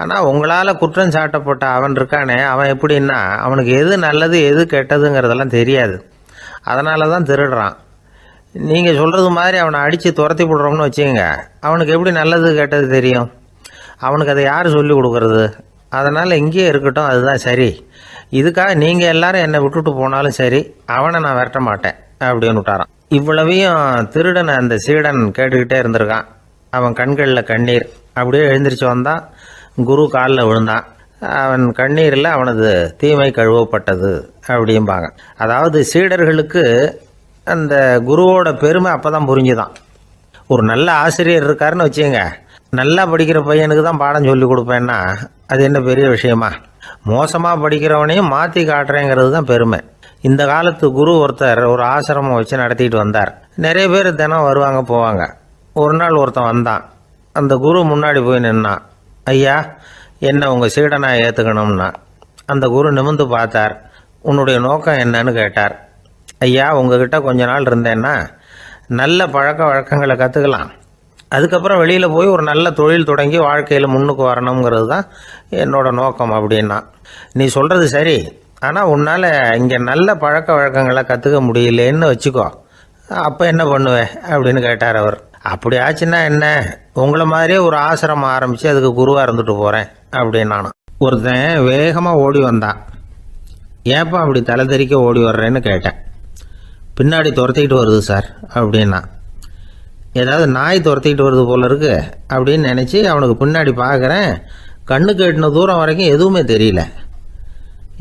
ஆனால் உங்களால் குற்றம் சாட்டப்பட்ட அவன் இருக்கானே, அவன் எப்படின்னா அவனுக்கு எது நல்லது எது கெட்டதுங்கிறதெல்லாம் தெரியாது. அதனால தான் திருடுறான். நீங்கள் சொல்கிறது மாதிரி அவனை அடித்து துரத்தி விடுறோம்னு வச்சுக்கோங்க, அவனுக்கு எப்படி நல்லது கெட்டது தெரியும்? அவனுக்கு அதை யார் சொல்லி கொடுக்கறது? அதனால் இங்கேயே இருக்கட்டும், அதுதான் சரி. இதுக்காக நீங்கள் எல்லாரும் என்னை விட்டுட்டு போனாலும் சரி, அவனை நான் விரட்ட மாட்டேன் அப்படின்னு விட்டாரான். இவ்வளவையும் திருடனை அந்த சீடன் கேட்டுக்கிட்டே இருந்திருக்கான். அவன் கண்களில் கண்ணீர். அப்படியே எழுந்திரிச்சு வந்தான். குரு காலில் விழுந்தான். அவன் கண்ணீரில் அவனது தீமை கழுவப்பட்டது அப்படிம்பாங்க. அதாவது சீடர்களுக்கு அந்த குருவோட பெருமை அப்போ தான் புரிஞ்சுதான். ஒரு நல்ல ஆசிரியர் இருக்காருன்னு வச்சுங்க, நல்லா படிக்கிற பையனுக்கு தான் பாடம் சொல்லி கொடுப்பேன்னா அது என்ன பெரிய விஷயமா? மோசமாக படிக்கிறவனையும் மாற்றி காட்டுறேங்கிறது தான் பெருமை. இந்த காலத்து குரு ஒருத்தர் ஒரு ஆசிரமம் வச்சு நடத்திட்டு வந்தார். நிறைய பேர் தினம் வருவாங்க போவாங்க. ஒரு நாள் ஒருத்தன் வந்தான். அந்த குரு முன்னாடி போய் நின்னான். ஐயா, என்ன உங்கள் சீடனாக ஏற்றுக்கணும்னா. அந்த குரு நிமிர்ந்து பார்த்தார். உன்னுடைய நோக்கம் என்னன்னு கேட்டார். ஐயா, உங்ககிட்ட கொஞ்ச நாள் இருந்தேன்னா நல்ல பழக்க வழக்கங்களை கற்றுக்கலாம். அதுக்கப்புறம் வெளியில் போய் ஒரு நல்ல தொழில் தொடங்கி வாழ்க்கையில் முன்னுக்கு வரணுங்கிறது தான் என்னோட நோக்கம் அப்படின்னா. நீ சொல்கிறது சரி, ஆனால் உன்னால் இங்கே நல்ல பழக்க வழக்கங்களை கற்றுக்க முடியலேன்னு வச்சுக்கோ, அப்போ என்ன பண்ணுவேன் அப்படின்னு கேட்டார் அவர். அப்படி ஆச்சுன்னா என்ன, உங்களை மாதிரியே ஒரு ஆசிரமம் ஆரம்பித்து அதுக்கு குருவாக இருந்துட்டு போகிறேன் அப்படின்னு நானும். ஒருத்தன் வேகமாக ஓடி வந்தான். ஏப்பா அப்படி தலை தெறிக்க ஓடி வர்றேன்னு கேட்டேன். பின்னாடி துரத்திக்கிட்டு வருது சார் அப்படின்னா. ஏதாவது நாய் துரத்திக்கிட்டு வருது போல இருக்கு அப்படின்னு நினச்சி அவனுக்கு பின்னாடி பார்க்குறேன். கண்ணுக்கு எட்டின தூரம் வரைக்கும் எதுவுமே தெரியல.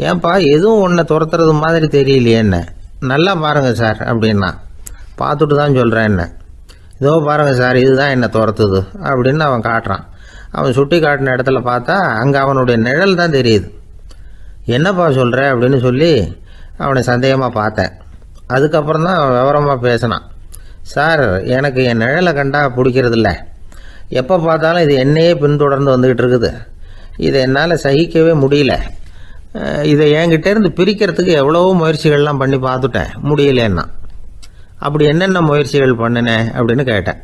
ஏன்பா எதுவும் ஒன்றை துரத்துறது மாதிரி தெரியலையே என்ன? நல்லா பாருங்கள் சார் அப்படின்னா. பார்த்துட்டு தான் சொல்கிறேன் என்ன. இதோ பாருங்கள் சார், இதுதான் என்னை துரத்துது அப்படின்னு அவன் காட்டுறான். அவன் சுட்டி காட்டின இடத்துல பார்த்தா அங்கே அவனுடைய நிழல் தான் தெரியுது. என்னப்பா சொல்கிற அப்படின்னு சொல்லி அவனை சந்தேகமாக பார்த்தேன். அதுக்கப்புறம் தான் அவன் விவரமாக பேசினான். சார், எனக்கு என் நிழலை கண்டா பிடிக்கிறதில்ல. எப்போ பார்த்தாலும் இது என்னையே பின்தொடர்ந்து வந்துக்கிட்டு இருக்குது. இதை என்னால் சகிக்கவே முடியல. இதை என்கிட்டேருந்து பிரிக்கிறதுக்கு எவ்வளவோ முயற்சிகள்லாம் பண்ணி பார்த்துட்டேன், முடியலன்னா. அப்படி என்னென்ன முயற்சிகள் பண்ணினேன் அப்படின்னு கேட்டேன்.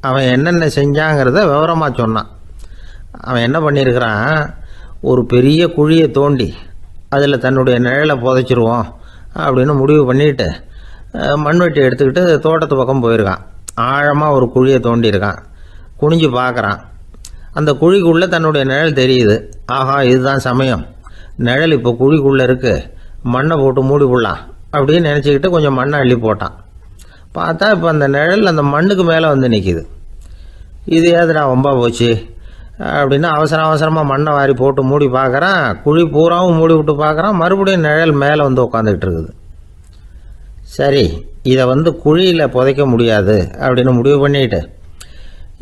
அவன் என்னென்ன செஞ்சாங்கிறத விவரமாக சொன்னான். அவன் என்ன பண்ணியிருக்கிறான், ஒரு பெரிய குழியை தோண்டி அதில் தன்னுடைய நிழலை புதைச்சிருவோம் அப்படின்னு முடிவு பண்ணிட்டு மண்வெட்டி எடுத்துக்கிட்டு தோட்டத்து பக்கம் போயிருக்கான். ஆழமாக ஒரு குழியை தோண்டியிருக்கான். குனிஞ்சு பார்க்குறான். அந்த குழிக்குள்ளே தன்னுடைய நிழல் தெரியுது. ஆஹா, இதுதான் சமயம், நிழல் இப்போ குழிக்குள்ளே இருக்குது, மண்ணை போட்டு மூடி விடலாம் அப்படின்னு நினச்சிக்கிட்டு கொஞ்சம் மண்ணை அள்ளி போட்டான். பார்த்தா இப்போ அந்த நிழல் அந்த மண்ணுக்கு மேலே வந்து நிற்கிது. இது ஏதுடா வம்பா போச்சு அப்படின்னு அவசரமாக மண்ணை வாரி போட்டு மூடி பார்க்குறான். குழி பூராவும் மூடி விட்டு பார்க்குறான். மறுபடியும் நிழல் மேலே வந்து உட்காந்துக்கிட்டு இருக்குது. சரி, இதை குழியில் புதைக்க முடியாது அப்படின்னு முடிவு பண்ணிட்டு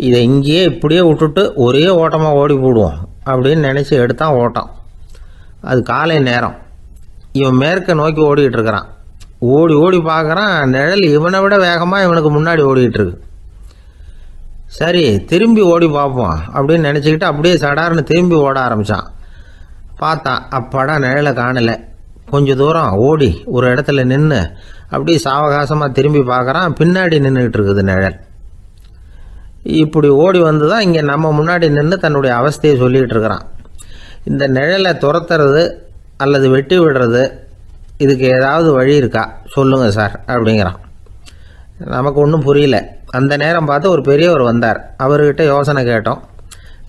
இதை இங்கேயே இப்படியே விட்டுட்டு ஒரே ஓட்டமாக ஓடி போடுவோம் அப்படின்னு நினச்சி எடுத்தான் ஓட்டம். அது காலை நேரம். இவன் மேற்க நோக்கி ஓடிக்கிட்டு இருக்கிறான். ஓடி ஓடி பார்க்குறான், நிழல் இவனை விட வேகமாக இவனுக்கு முன்னாடி ஓடிக்கிட்டு இருக்கு. சரி, திரும்பி ஓடி பார்ப்போம் அப்படின்னு நினச்சிக்கிட்டு அப்படியே சடார்னு திரும்பி ஓட ஆரம்பித்தான். பார்த்தான், அப்பாடா நிழலை காணலை. கொஞ்சம் தூரம் ஓடி ஒரு இடத்துல நின்று அப்படியே சாவகாசமாக திரும்பி பார்க்குறான். பின்னாடி நின்றுக்கிட்டு இருக்குது நிழல். இப்படி ஓடி வந்து தான் இங்கே நம்ம முன்னாடி நின்று தன்னுடைய அவஸ்தையை சொல்லிகிட்டு இருக்கிறான். இந்த நிழலை துரத்துறது அல்லது வெட்டி விடுறது, இதுக்கு ஏதாவது வழி இருக்கா சொல்லுங்கள் சார் அப்படிங்கிறான். நமக்கு ஒன்றும் புரியல. அந்த நேரம் பார்த்து ஒரு பெரியவர் வந்தார். அவர்கிட்ட யோசனை கேட்டோம்,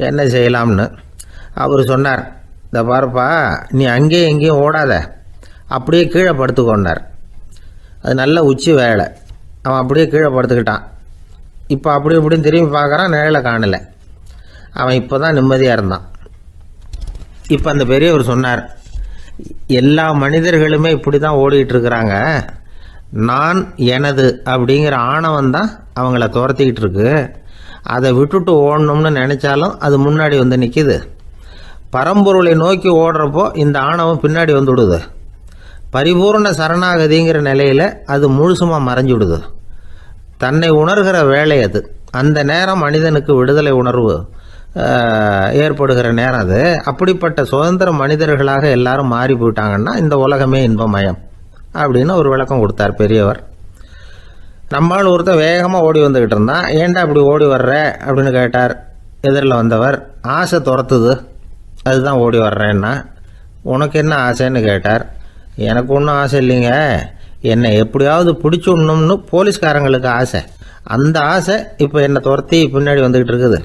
என்ன செய்யலாம்னு. அவர் சொன்னார், இந்த பாருப்பா, நீ அங்கேயும் எங்கேயும் ஓடாத, அப்படியே கீழே படுத்துக்கொண்டார். அது நல்ல உச்சி வேலை. அவன் அப்படியே கீழே படுத்துக்கிட்டான். இப்போ அப்படி இப்படின்னு திரும்பி பார்க்குறான், நிழலை காணலை. அவன் இப்போ தான் நிம்மதியாக இருந்தான். இப்போ அந்த பெரியவர் சொன்னார், எல்லா மனிதர்களுமே இப்படி தான் ஓடிக்கிட்டு இருக்கிறாங்க. நான் எனது அப்படிங்கிற ஆணவம் தான் அவங்கள துரத்திக்கிட்டு இருக்கு. அதை விட்டுட்டு ஓடணும்னு நினச்சாலும் அது முன்னாடி வந்து நிற்கிது. பரம்பொருளை நோக்கி ஓடுறப்போ இந்த ஆணவம் பின்னாடி வந்துவிடுது. பரிபூர்ண சரணாகதிங்கிற நிலையில் அது முழுசுமாக மறைஞ்சுவிடுது. தன்னை உணர்கிற வேலை அது. அந்த நேரம் மனிதனுக்கு விடுதலை உணர்வு ஏற்படுகிற நேரம் அது. அப்படிப்பட்ட சுதந்திர மனிதர்களாக எல்லாரும் மாறி போயிட்டாங்கன்னா இந்த உலகமே இன்பமயம் அப்படின்னு ஒரு விளக்கம் கொடுத்தார் பெரியவர். நம்மால் ஒருத்தர் வேகமாக ஓடி வந்துக்கிட்டு இருந்தான். ஏன்டா அப்படி ஓடி வர்ற அப்படின்னு கேட்டார் எதிரில் வந்தவர். ஆசை துரத்துது, அதுதான் ஓடி வர்றேன்னா. உனக்கு என்ன ஆசைன்னு கேட்டார். எனக்கு ஒன்றும் ஆசை இல்லைங்க, என்னை எப்படியாவது பிடிச்சுடணும்னு போலீஸ்காரங்களுக்கு ஆசை. அந்த ஆசை இப்போ என்னை துரத்தி பின்னாடி வந்துக்கிட்டு இருக்குது.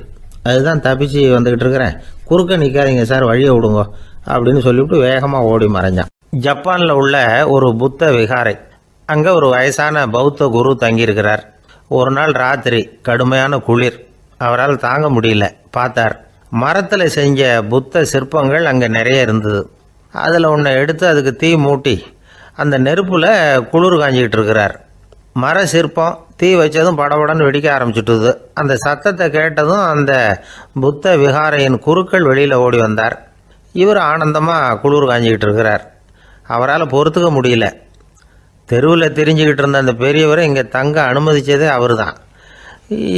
அதுதான் தப்பிச்சு வந்துக்கிட்டு இருக்கிறேன். குறுக்க நிற்காதீங்க சார், வழியை விடுங்க அப்படின்னு சொல்லிவிட்டு வேகமாக ஓடி மறைஞ்சான். ஜப்பானில் உள்ள ஒரு புத்த விகாரை. அங்கே ஒரு வயசான பௌத்த குரு தங்கியிருக்கிறார். ஒரு நாள் ராத்திரி கடுமையான குளிர். அவரால் தாங்க முடியல. பார்த்தார், மரத்தில் செஞ்ச புத்த சிற்பங்கள் அங்கே நிறைய இருந்தது. அதில் ஒன்றை எடுத்து அதுக்கு தீ மூட்டி அந்த நெருப்பில் குளிர் காஞ்சிக்கிட்டு இருக்கிறார். மர சிற்பம் தீ வச்சதும் படபடன்னு வெடிக்க ஆரம்பிச்சுட்டுது. அந்த சத்தத்தை கேட்டதும் அந்த புத்த விகாரையின் குருக்கள் வெளியில் ஓடி வந்தார். இவர் ஆனந்தமாக குளிர் காஞ்சிக்கிட்டு இருக்கிறார். அவரால் பொறுத்துக்க முடியல. தெருவில் திரிஞ்சுக்கிட்டு இருந்த அந்த பெரியவரை இங்கே தங்க அனுமதித்ததே அவர் தான்.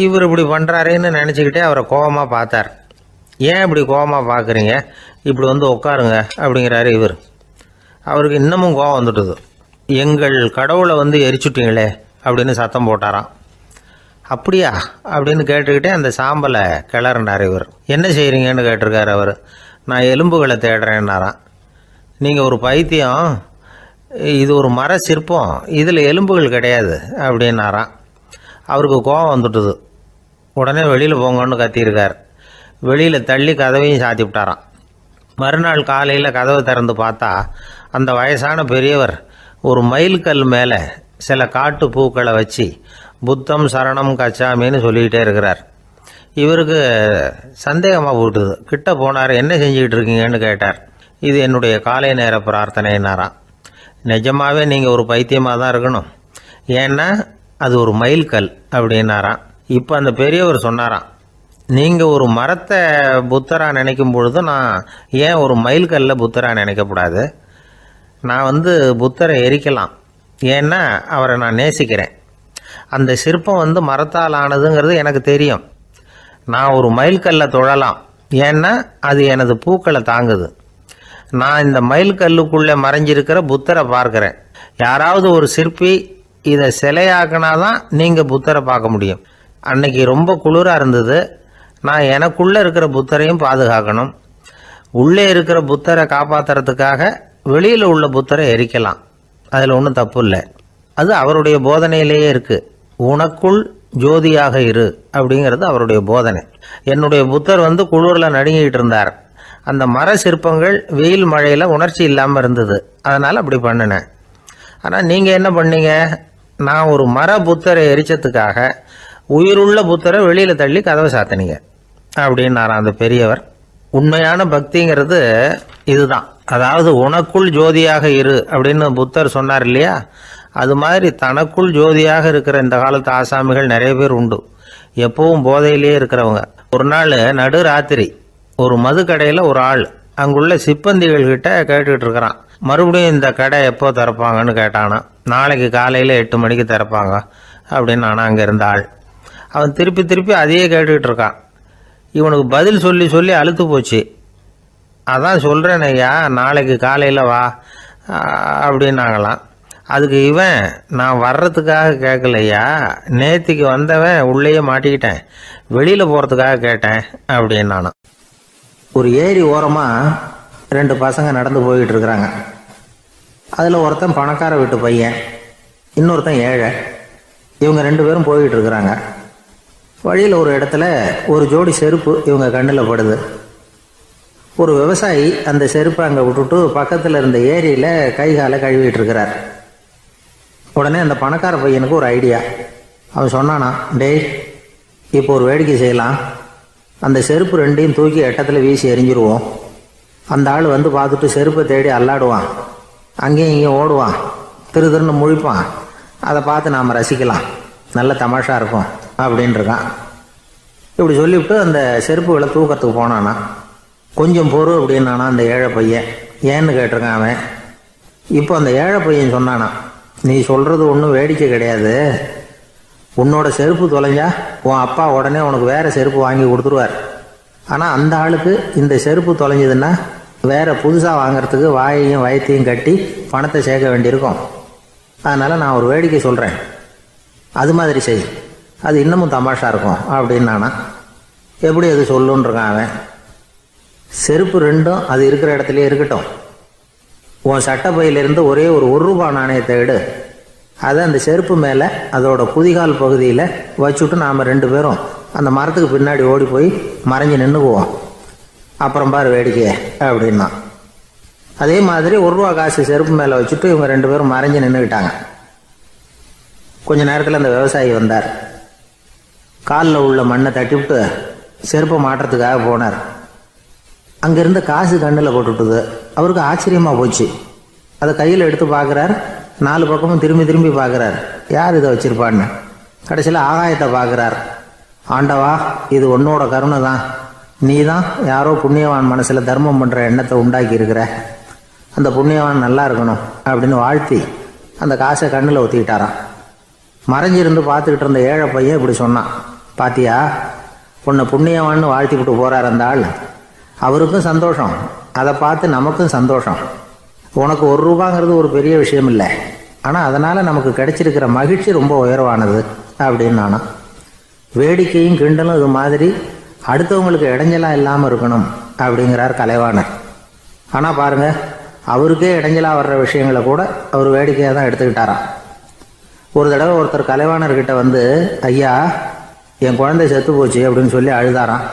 இவர் இப்படி பண்ணுறாருன்னு நினச்சிக்கிட்டே அவரை கோபமாக பார்த்தார். ஏன் இப்படி கோபமாக பார்க்குறீங்க, இப்படி உட்காருங்க அப்படிங்கிறாரு இவர். அவருக்கு இன்னமும் கோபம் வந்துட்டுது. எங்கள் கடவுளை எரிச்சுட்டீங்களே அப்படின்னு சத்தம் போட்டாராம். அப்படியா அப்படின்னு கேட்டுக்கிட்டே அந்த சாம்பலை கிளறினார் இவர். என்ன செய்கிறீங்கன்னு கேட்டிருக்காரு அவர். நான் எலும்புகளை தேடுறேன்னாராம். நீங்கள் ஒரு பைத்தியம், இது ஒரு மர சிற்பம், இதில் எலும்புகள் கிடையாது அப்படின்னாராம். அவருக்கு கோபம் வந்துட்டுது. உடனே வெளியில் போங்கன்னு கத்தியிருக்கார். வெளியில் தள்ளி கதவையும் சாத்தி விட்டாராம். மறுநாள் காலையில் கதவை திறந்து பார்த்தா அந்த வயசான பெரியவர் ஒரு மைல்கல் மேலே சில காட்டு பூக்களை வச்சு புத்தம் சரணம் கச்சாமின்னு சொல்லிக்கிட்டே இருக்கிறார். இவருக்கு சந்தேகமாக போட்டுது. கிட்ட போனார். என்ன செஞ்சுக்கிட்டு இருக்கீங்கன்னு கேட்டார். இது என்னுடைய காலை நேர பிரார்த்தனைனாராம். நிஜமாகவே நீங்கள் ஒரு பைத்தியமாக தான் இருக்கணும், ஏன்னா அது ஒரு மைல்கல் அப்படின்னாராம். இப்போ அந்த பெரியவர் சொன்னாராம், நீங்கள் ஒரு மரத்தை புத்தராக நினைக்கும் பொழுது நான் ஏன் ஒரு மைல்கல்ல புத்தராக நினைக்கக்கூடாது? நான் புத்தரை எரிக்கலாம், ஏன்னா அவரை நான் நேசிக்கிறேன். அந்த சிற்பம் மரத்தால் ஆனதுங்கிறது எனக்கு தெரியும். நான் ஒரு மைல்கல்லை தொழலாம், ஏன்னா அது எனது பூக்களை தாங்குது. நான் இந்த மைல்கல்லுக்குள்ளே மறைஞ்சிருக்கிற புத்தரை பார்க்குறேன். யாராவது ஒரு சிற்பி இதை சிலையாக்கினாதான் நீங்கள் புத்தரை பார்க்க முடியும். அன்னைக்கு ரொம்ப குளிராக இருந்தது. நான் எனக்குள்ளே இருக்கிற புத்தரையும் பாதுகாக்கணும். உள்ளே இருக்கிற புத்தரை காப்பாற்றுறதுக்காக வெளியில் உள்ள புத்தரை எரிக்கலாம், அதில் ஒன்றும் தப்பு இல்லை. அது அவருடைய போதனையிலேயே இருக்குது. உனக்குள் ஜோதியாக இரு அப்படிங்கிறது அவருடைய போதனை. என்னுடைய புத்தர் குளிரில் நடுங்கிட்டு இருந்தார். அந்த மர சிற்பங்கள் வெயில் மழையில் உணர்ச்சி இல்லாமல் இருந்தது, அதனால் அப்படி பண்ணினேன். ஆனால் நீங்கள் என்ன பண்ணீங்க? நான் ஒரு மர புத்தரை எரிச்சதுக்காக உயிருள்ள புத்தரை வெளியில் தள்ளி கதவை சாத்தினீங்க அப்படின்னாராம் அந்த பெரியவர். உண்மையான பக்திங்கிறது இதுதான். அதாவது உனக்குள் ஜோதியாக இரு அப்படின்னு புத்தர் சொன்னார் இல்லையா, அது மாதிரி தனக்குள் ஜோதியாக இருக்கிற இந்த காலத்து ஆசாமிகள் நிறைய பேர் உண்டு. எப்பவும் போதையிலேயே இருக்கிறவங்க. ஒரு நாள் நடு ராத்திரி ஒரு மது கடையில் ஒரு ஆள் அங்குள்ள சிப்பந்திகள் கிட்ட கேட்டுக்கிட்டு இருக்கிறான். மறுபடியும் இந்த கடை எப்போ திறப்பாங்கன்னு கேட்டானா. நாளைக்கு காலையில் 8 மணிக்கு திறப்பாங்க அப்படின்னு நானும் அங்கே இருந்த ஆள். அவன் திருப்பி திருப்பி அதையே கேட்டுக்கிட்டு இருக்கான். இவனுக்கு பதில் சொல்லி சொல்லி அழுத்து போச்சு. அதான் சொல்கிறேன் ஐயா, நாளைக்கு காலையில் வா அப்படின்னாங்களாம். அதுக்கு இவன், நான் வர்றதுக்காக கேட்கலையா, நேற்றுக்கு வந்தவன் உள்ளேயே மாட்டிக்கிட்டேன், வெளியில் போகிறதுக்காக கேட்டேன் அப்படின்னு நானும். ஒரு ஏரி ஓரமாக 2 பசங்க நடந்து போய்கிட்டு இருக்கிறாங்க. அதில் ஒருத்தன் பணக்கார வீட்டு பையன், இன்னொருத்தன் ஏழை. இவங்க 2 பேரும் போய்கிட்டு இருக்கிறாங்க. வழியில் ஒரு இடத்துல ஒரு ஜோடி செருப்பு இவங்க கண்ணில் படுது. ஒரு விவசாயி அந்த செருப்பை அங்கே விட்டுட்டு பக்கத்தில் இருந்த ஏரியில் கை காலை கழுவிட்டு இருக்கிறார். உடனே அந்த பணக்கார பையனுக்கு ஒரு ஐடியா. அவன் சொன்னானா, டேய், இப்போ ஒரு வேடிக்கை செய்யலாம். அந்த செருப்பு 2ஐயும் தூக்கி எட்டத்தில் வீசி எறிஞ்சிருவோம். அந்த ஆள் பார்த்துட்டு செருப்பை தேடி அல்லாடுவான், அங்கேயும் இங்கேயும் ஓடுவான், திருன்னு முழிப்பான். அதை பார்த்து நாம் ரசிக்கலாம், நல்ல தமாஷா இருக்கும் அப்படின்ட்டுருக்கான். இப்படி சொல்லிவிட்டு அந்த செருப்புகளை தூக்கிறதுக்கு போனானா. கொஞ்சம் பொறு அப்படின்னானா அந்த ஏழை பையன். ஏன்னு கேட்டிருக்கான் அவன். இப்போ அந்த ஏழை பையன் சொன்னானா, நீ சொல்கிறது ஒன்றும் வேடிக்கை கிடையாது. உன்னோட செருப்பு தொலைஞ்சா உன் அப்பா உடனே உனக்கு வேறு செருப்பு வாங்கி கொடுத்துருவார். ஆனால் அந்த ஆளுக்கு இந்த செருப்பு தொலைஞ்சதுன்னா வேறு புதுசாக வாங்கிறதுக்கு வாயையும் வயத்தையும் கட்டி பணத்தை சேர்க்க வேண்டியிருக்கும். அதனால் நான் ஒரு வேடிக்கை சொல்கிறேன், அது மாதிரி செய், அது இன்னமும் தமாஷா இருக்கும் அப்படின்னானா. எப்படி அது சொல்லுன்றிருக்கான் அவன். செருப்பு 2ம் அது இருக்கிற இடத்துலையே இருக்கட்டும். உன் சட்டப்பையிலிருந்து ஒரே ஒரு ரூபா நாணயத்தை எடு. அதை அந்த செருப்பு மேலே அதோட குதிகால் பகுதியில் வச்சுட்டு நாம் 2 பேரும் அந்த மரத்துக்கு பின்னாடி ஓடி போய் மறைஞ்சு நின்றுக்குவோம். அப்புறம் பாரு வேடிக்கையே அப்படின்னா. அதே மாதிரி ரூபா காசு செருப்பு மேலே வச்சுட்டு இவங்க 2 பேரும் மறைஞ்சு நின்றுக்கிட்டாங்க. கொஞ்ச நேரத்தில் அந்த விவசாயி வந்தார். காலில் உள்ள மண்ணை தட்டிவிட்டு செருப்பை மாட்டுறதுக்காக போனார். அங்கேருந்து காசு கண்ணில் போட்டுவிட்டுது. அவருக்கு ஆச்சரியமாக போச்சு. அதை கையில் எடுத்து பார்க்குறார். 4 பக்கமும் திரும்பி திரும்பி பார்க்குறார், யார் இதை வச்சுருப்பான்னு. கடைசியில் ஆகாயத்தை பார்க்குறார். ஆண்டவா, இது உன்னோட கருணை தான். நீ தான் யாரோ புண்ணியவான் மனசில் தர்மம் பண்ணுற எண்ணத்தை உண்டாக்கி இருக்கிற. அந்த புண்ணியவான் நல்லா இருக்கணும் அப்படின்னு வாழ்த்தி அந்த காசை கண்ணில் ஒத்திக்கிட்டாரான். மறைஞ்சிருந்து பார்த்துக்கிட்டு இருந்த ஏழை பையன் இப்படி சொன்னான், பாத்தியா, உன்னை புண்ணியவான்னு வாழ்த்திக்கிட்டு போகிறார் அந்த ஆள். அவருக்கும் சந்தோஷம், அதை பார்த்து நமக்கும் சந்தோஷம். உனக்கு ரூபாங்கிறது ஒரு பெரிய விஷயம் இல்லை, ஆனால் அதனால் நமக்கு கிடைச்சிருக்கிற மகிழ்ச்சி ரொம்ப உயர்வானது அப்படின்னு நானும். வேடிக்கையும் கிண்டலும் இது மாதிரி அடுத்தவங்களுக்கு இடைஞ்சலாக இல்லாமல் இருக்கணும் அப்படிங்கிறார் கலைவாணர். ஆனால் பாருங்கள், அவருக்கே இடைஞ்சலாக வர்ற விஷயங்களை கூட அவர் வேடிக்கையாக தான் எடுத்துக்கிட்டாராம். ஒரு தடவை ஒருத்தர் கலைவாணர்கிட்ட ஐயா, என் குழந்தை செத்து போச்சு அப்படின்னு சொல்லி அழுதாராம்.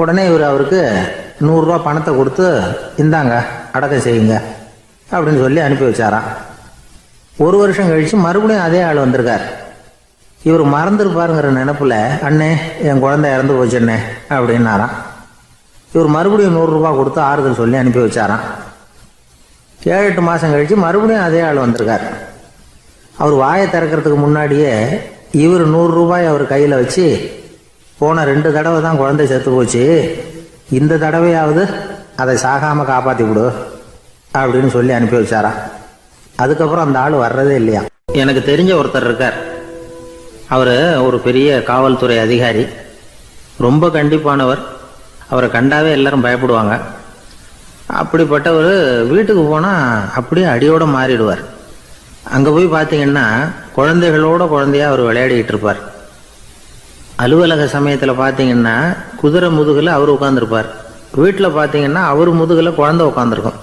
உடனே அவருக்கு 100 ரூபா பணத்தை கொடுத்து, இந்தாங்க அடக்கம் செய்யுங்க அப்படின்னு சொல்லி அனுப்பி வச்சாராம். 1 வருஷம் கழிச்சு மறுபடியும் அதே ஆள் வந்திருக்கார். இவர் மறந்துருப்பாருங்கிற நினைப்புல, அண்ணே என் குழந்தை இறந்து போச்சுண்ணே அப்படின்னாராம். இவர் மறுபடியும் 100 ரூபா கொடுத்து ஆறுதல் சொல்லி அனுப்பி வச்சாராம். 7-8 மாதம் கழிச்சு மறுபடியும் அதே ஆள் வந்திருக்கார். அவர் வாயை திறக்கிறதுக்கு முன்னாடியே இவர் 100 ரூபாய் அவர் கையில் வச்சு, போன 2 தடவை தான் குழந்தை செத்து போச்சு, இந்த தடவையாவது அதை சாகாமல் காப்பாற்றி விடு அப்படின்னு சொல்லி அனுப்பி வச்சாராம். அதுக்கப்புறம் அந்த ஆள் வர்றதே இல்லையா. எனக்கு தெரிஞ்ச ஒருத்தர் இருக்கார். அவர் ஒரு பெரிய காவல்துறை அதிகாரி, ரொம்ப கண்டிப்பானவர். அவரை கண்டாவே எல்லாரும் பயப்படுவாங்க. அப்படிப்பட்டவர் வீட்டுக்கு போனால் அப்படியே அடியோடு மாறிடுவார். அங்கே போய் பார்த்தீங்கன்னா குழந்தைகளோட குழந்தையா அவர் விளையாடிக்கிட்டு இருப்பார். அலுவலக சமயத்தில் பார்த்தீங்கன்னா குதிரை முதுகில் அவர் உட்காந்துருப்பார். வீட்டில் பார்த்தீங்கன்னா அவர் முதுகில் குழந்தை உட்காந்துருக்கும்.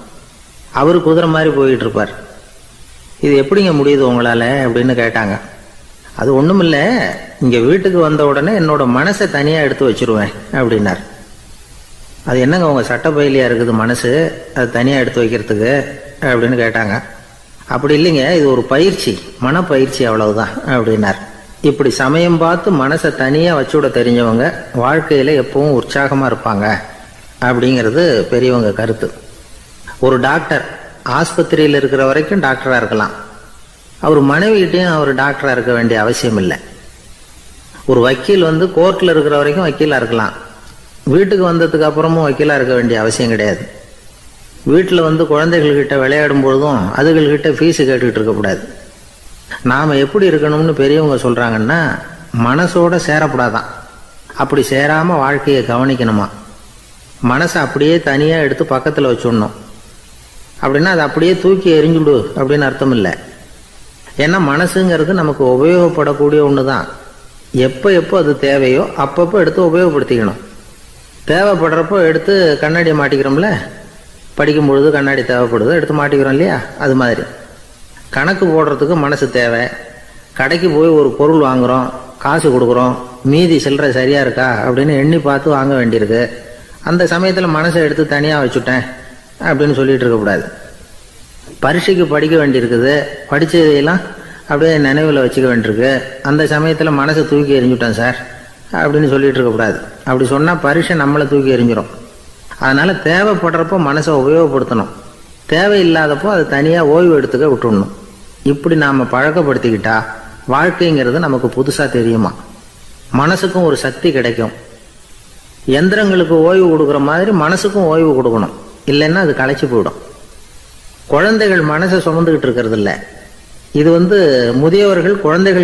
அவர் குதிரை மாதிரி போயிட்டு இருப்பார். இது எப்படிங்க முடியுது உங்களால் அப்படின்னு கேட்டாங்க. அது ஒன்றும் இல்லை, இங்கே வீட்டுக்கு வந்த உடனே என்னோட மனசை தனியாக எடுத்து வச்சிருவேன் அப்படின்னார். அது என்னங்க உங்கள் சட்டப்பயிலியாக இருக்குது மனசு, அது தனியாக எடுத்து வைக்கிறதுக்கு அப்படின்னு கேட்டாங்க. அப்படி இல்லைங்க, இது ஒரு பயிற்சி, மனப்பயிற்சி, அவ்வளவுதான் அப்படின்னார். இப்படி சமயம் பார்த்து மனசை தனியாக வச்சுவிட தெரிஞ்சவங்க வாழ்க்கையில் எப்பவும் உற்சாகமாக இருப்பாங்க அப்படிங்கிறது பெரியவங்க கருத்து. ஒரு டாக்டர் ஆஸ்பத்திரியில் இருக்கிற வரைக்கும் டாக்டராக இருக்கலாம். அவர் மனைவிகிட்டையும் அவர் டாக்டராக இருக்க வேண்டிய அவசியம் இல்லை. ஒரு வக்கீல் கோர்ட்டில் இருக்கிற வரைக்கும் வக்கீலாக இருக்கலாம். வீட்டுக்கு வந்ததுக்கு அப்புறமும் வக்கீலாக இருக்க வேண்டிய அவசியம் கிடையாது. வீட்டில் குழந்தைகள்கிட்ட விளையாடும் பொழுதும் அதுகள்கிட்ட ஃபீஸு கேட்டுக்கிட்டு இருக்கக்கூடாது. நாம் எப்படி இருக்கணும்னு பெரியவங்க சொல்கிறாங்கன்னா, மனசோட சேரக்கூடாதான். அப்படி சேராமல் வாழ்க்கையை கவனிக்கணுமா. மனசை அப்படியே தனியாக எடுத்து பக்கத்தில் வச்சுடணும். அப்படின்னா அதை அப்படியே தூக்கி எறிஞ்சுடு அப்படின்னு அர்த்தம் இல்லை. ஏன்னா மனசுங்கிறது நமக்கு உபயோகப்படக்கூடிய ஒன்று தான். எப்போ எப்போ அது தேவையோ அப்பப்போ எடுத்து உபயோகப்படுத்திக்கணும். தேவைப்படுறப்போ எடுத்து கண்ணாடியை மாட்டிக்கிறோம்ல, படிக்கும் பொழுது கண்ணாடி தேவைப்படுது, எடுத்து மாட்டிக்கிறோம் இல்லையா. அது மாதிரி கணக்கு போடுறதுக்கு மனசு தேவை. கடைக்கு போய் ஒரு பொருள் வாங்குகிறோம், காசு கொடுக்குறோம், மீதி சில்லறை சரியாக இருக்கா அப்படின்னு எண்ணி பார்த்து வாங்க வேண்டியிருக்கு. அந்த சமயத்தில் மனசை எடுத்து தனியாக வச்சுட்டேன் அப்படின்னு சொல்லிட்டு இருக்கக்கூடாது. பரீட்சைக்கு படிக்க வேண்டியிருக்குது, படித்ததையெல்லாம் அப்படியே நினைவில் வச்சுக்க வேண்டியிருக்கு. அந்த சமயத்தில் மனசை தூக்கி எறிஞ்சுட்டேன் சார் அப்படின்னு சொல்லிட்டு இருக்கக்கூடாது. அப்படி சொன்னால் பரீட்சை நம்மளை தூக்கி எறிஞ்சிடும். அதனால் தேவைப்படுறப்போ மனசை உபயோகப்படுத்தணும், தேவையில்லாதப்போ அதை தனியாக ஓய்வு எடுத்துக்க விட்டுடணும். இப்படி நாம் பழக்கப்படுத்திக்கிட்டா வாழ்க்கைங்கிறது நமக்கு புதுசாக தெரியுமா. மனசுக்கும் ஒரு சக்தி கிடைக்கும். எந்திரங்களுக்கு ஓய்வு கொடுக்குற மாதிரி மனசுக்கும் ஓய்வு கொடுக்கணும், இல்லைன்னா அது களைச்சி போயிடும். குழந்தைகள் மனசை சுமந்துக்கிட்டு இருக்கிறது இல்லை. இது முதியவர்கள் குழந்தைகள்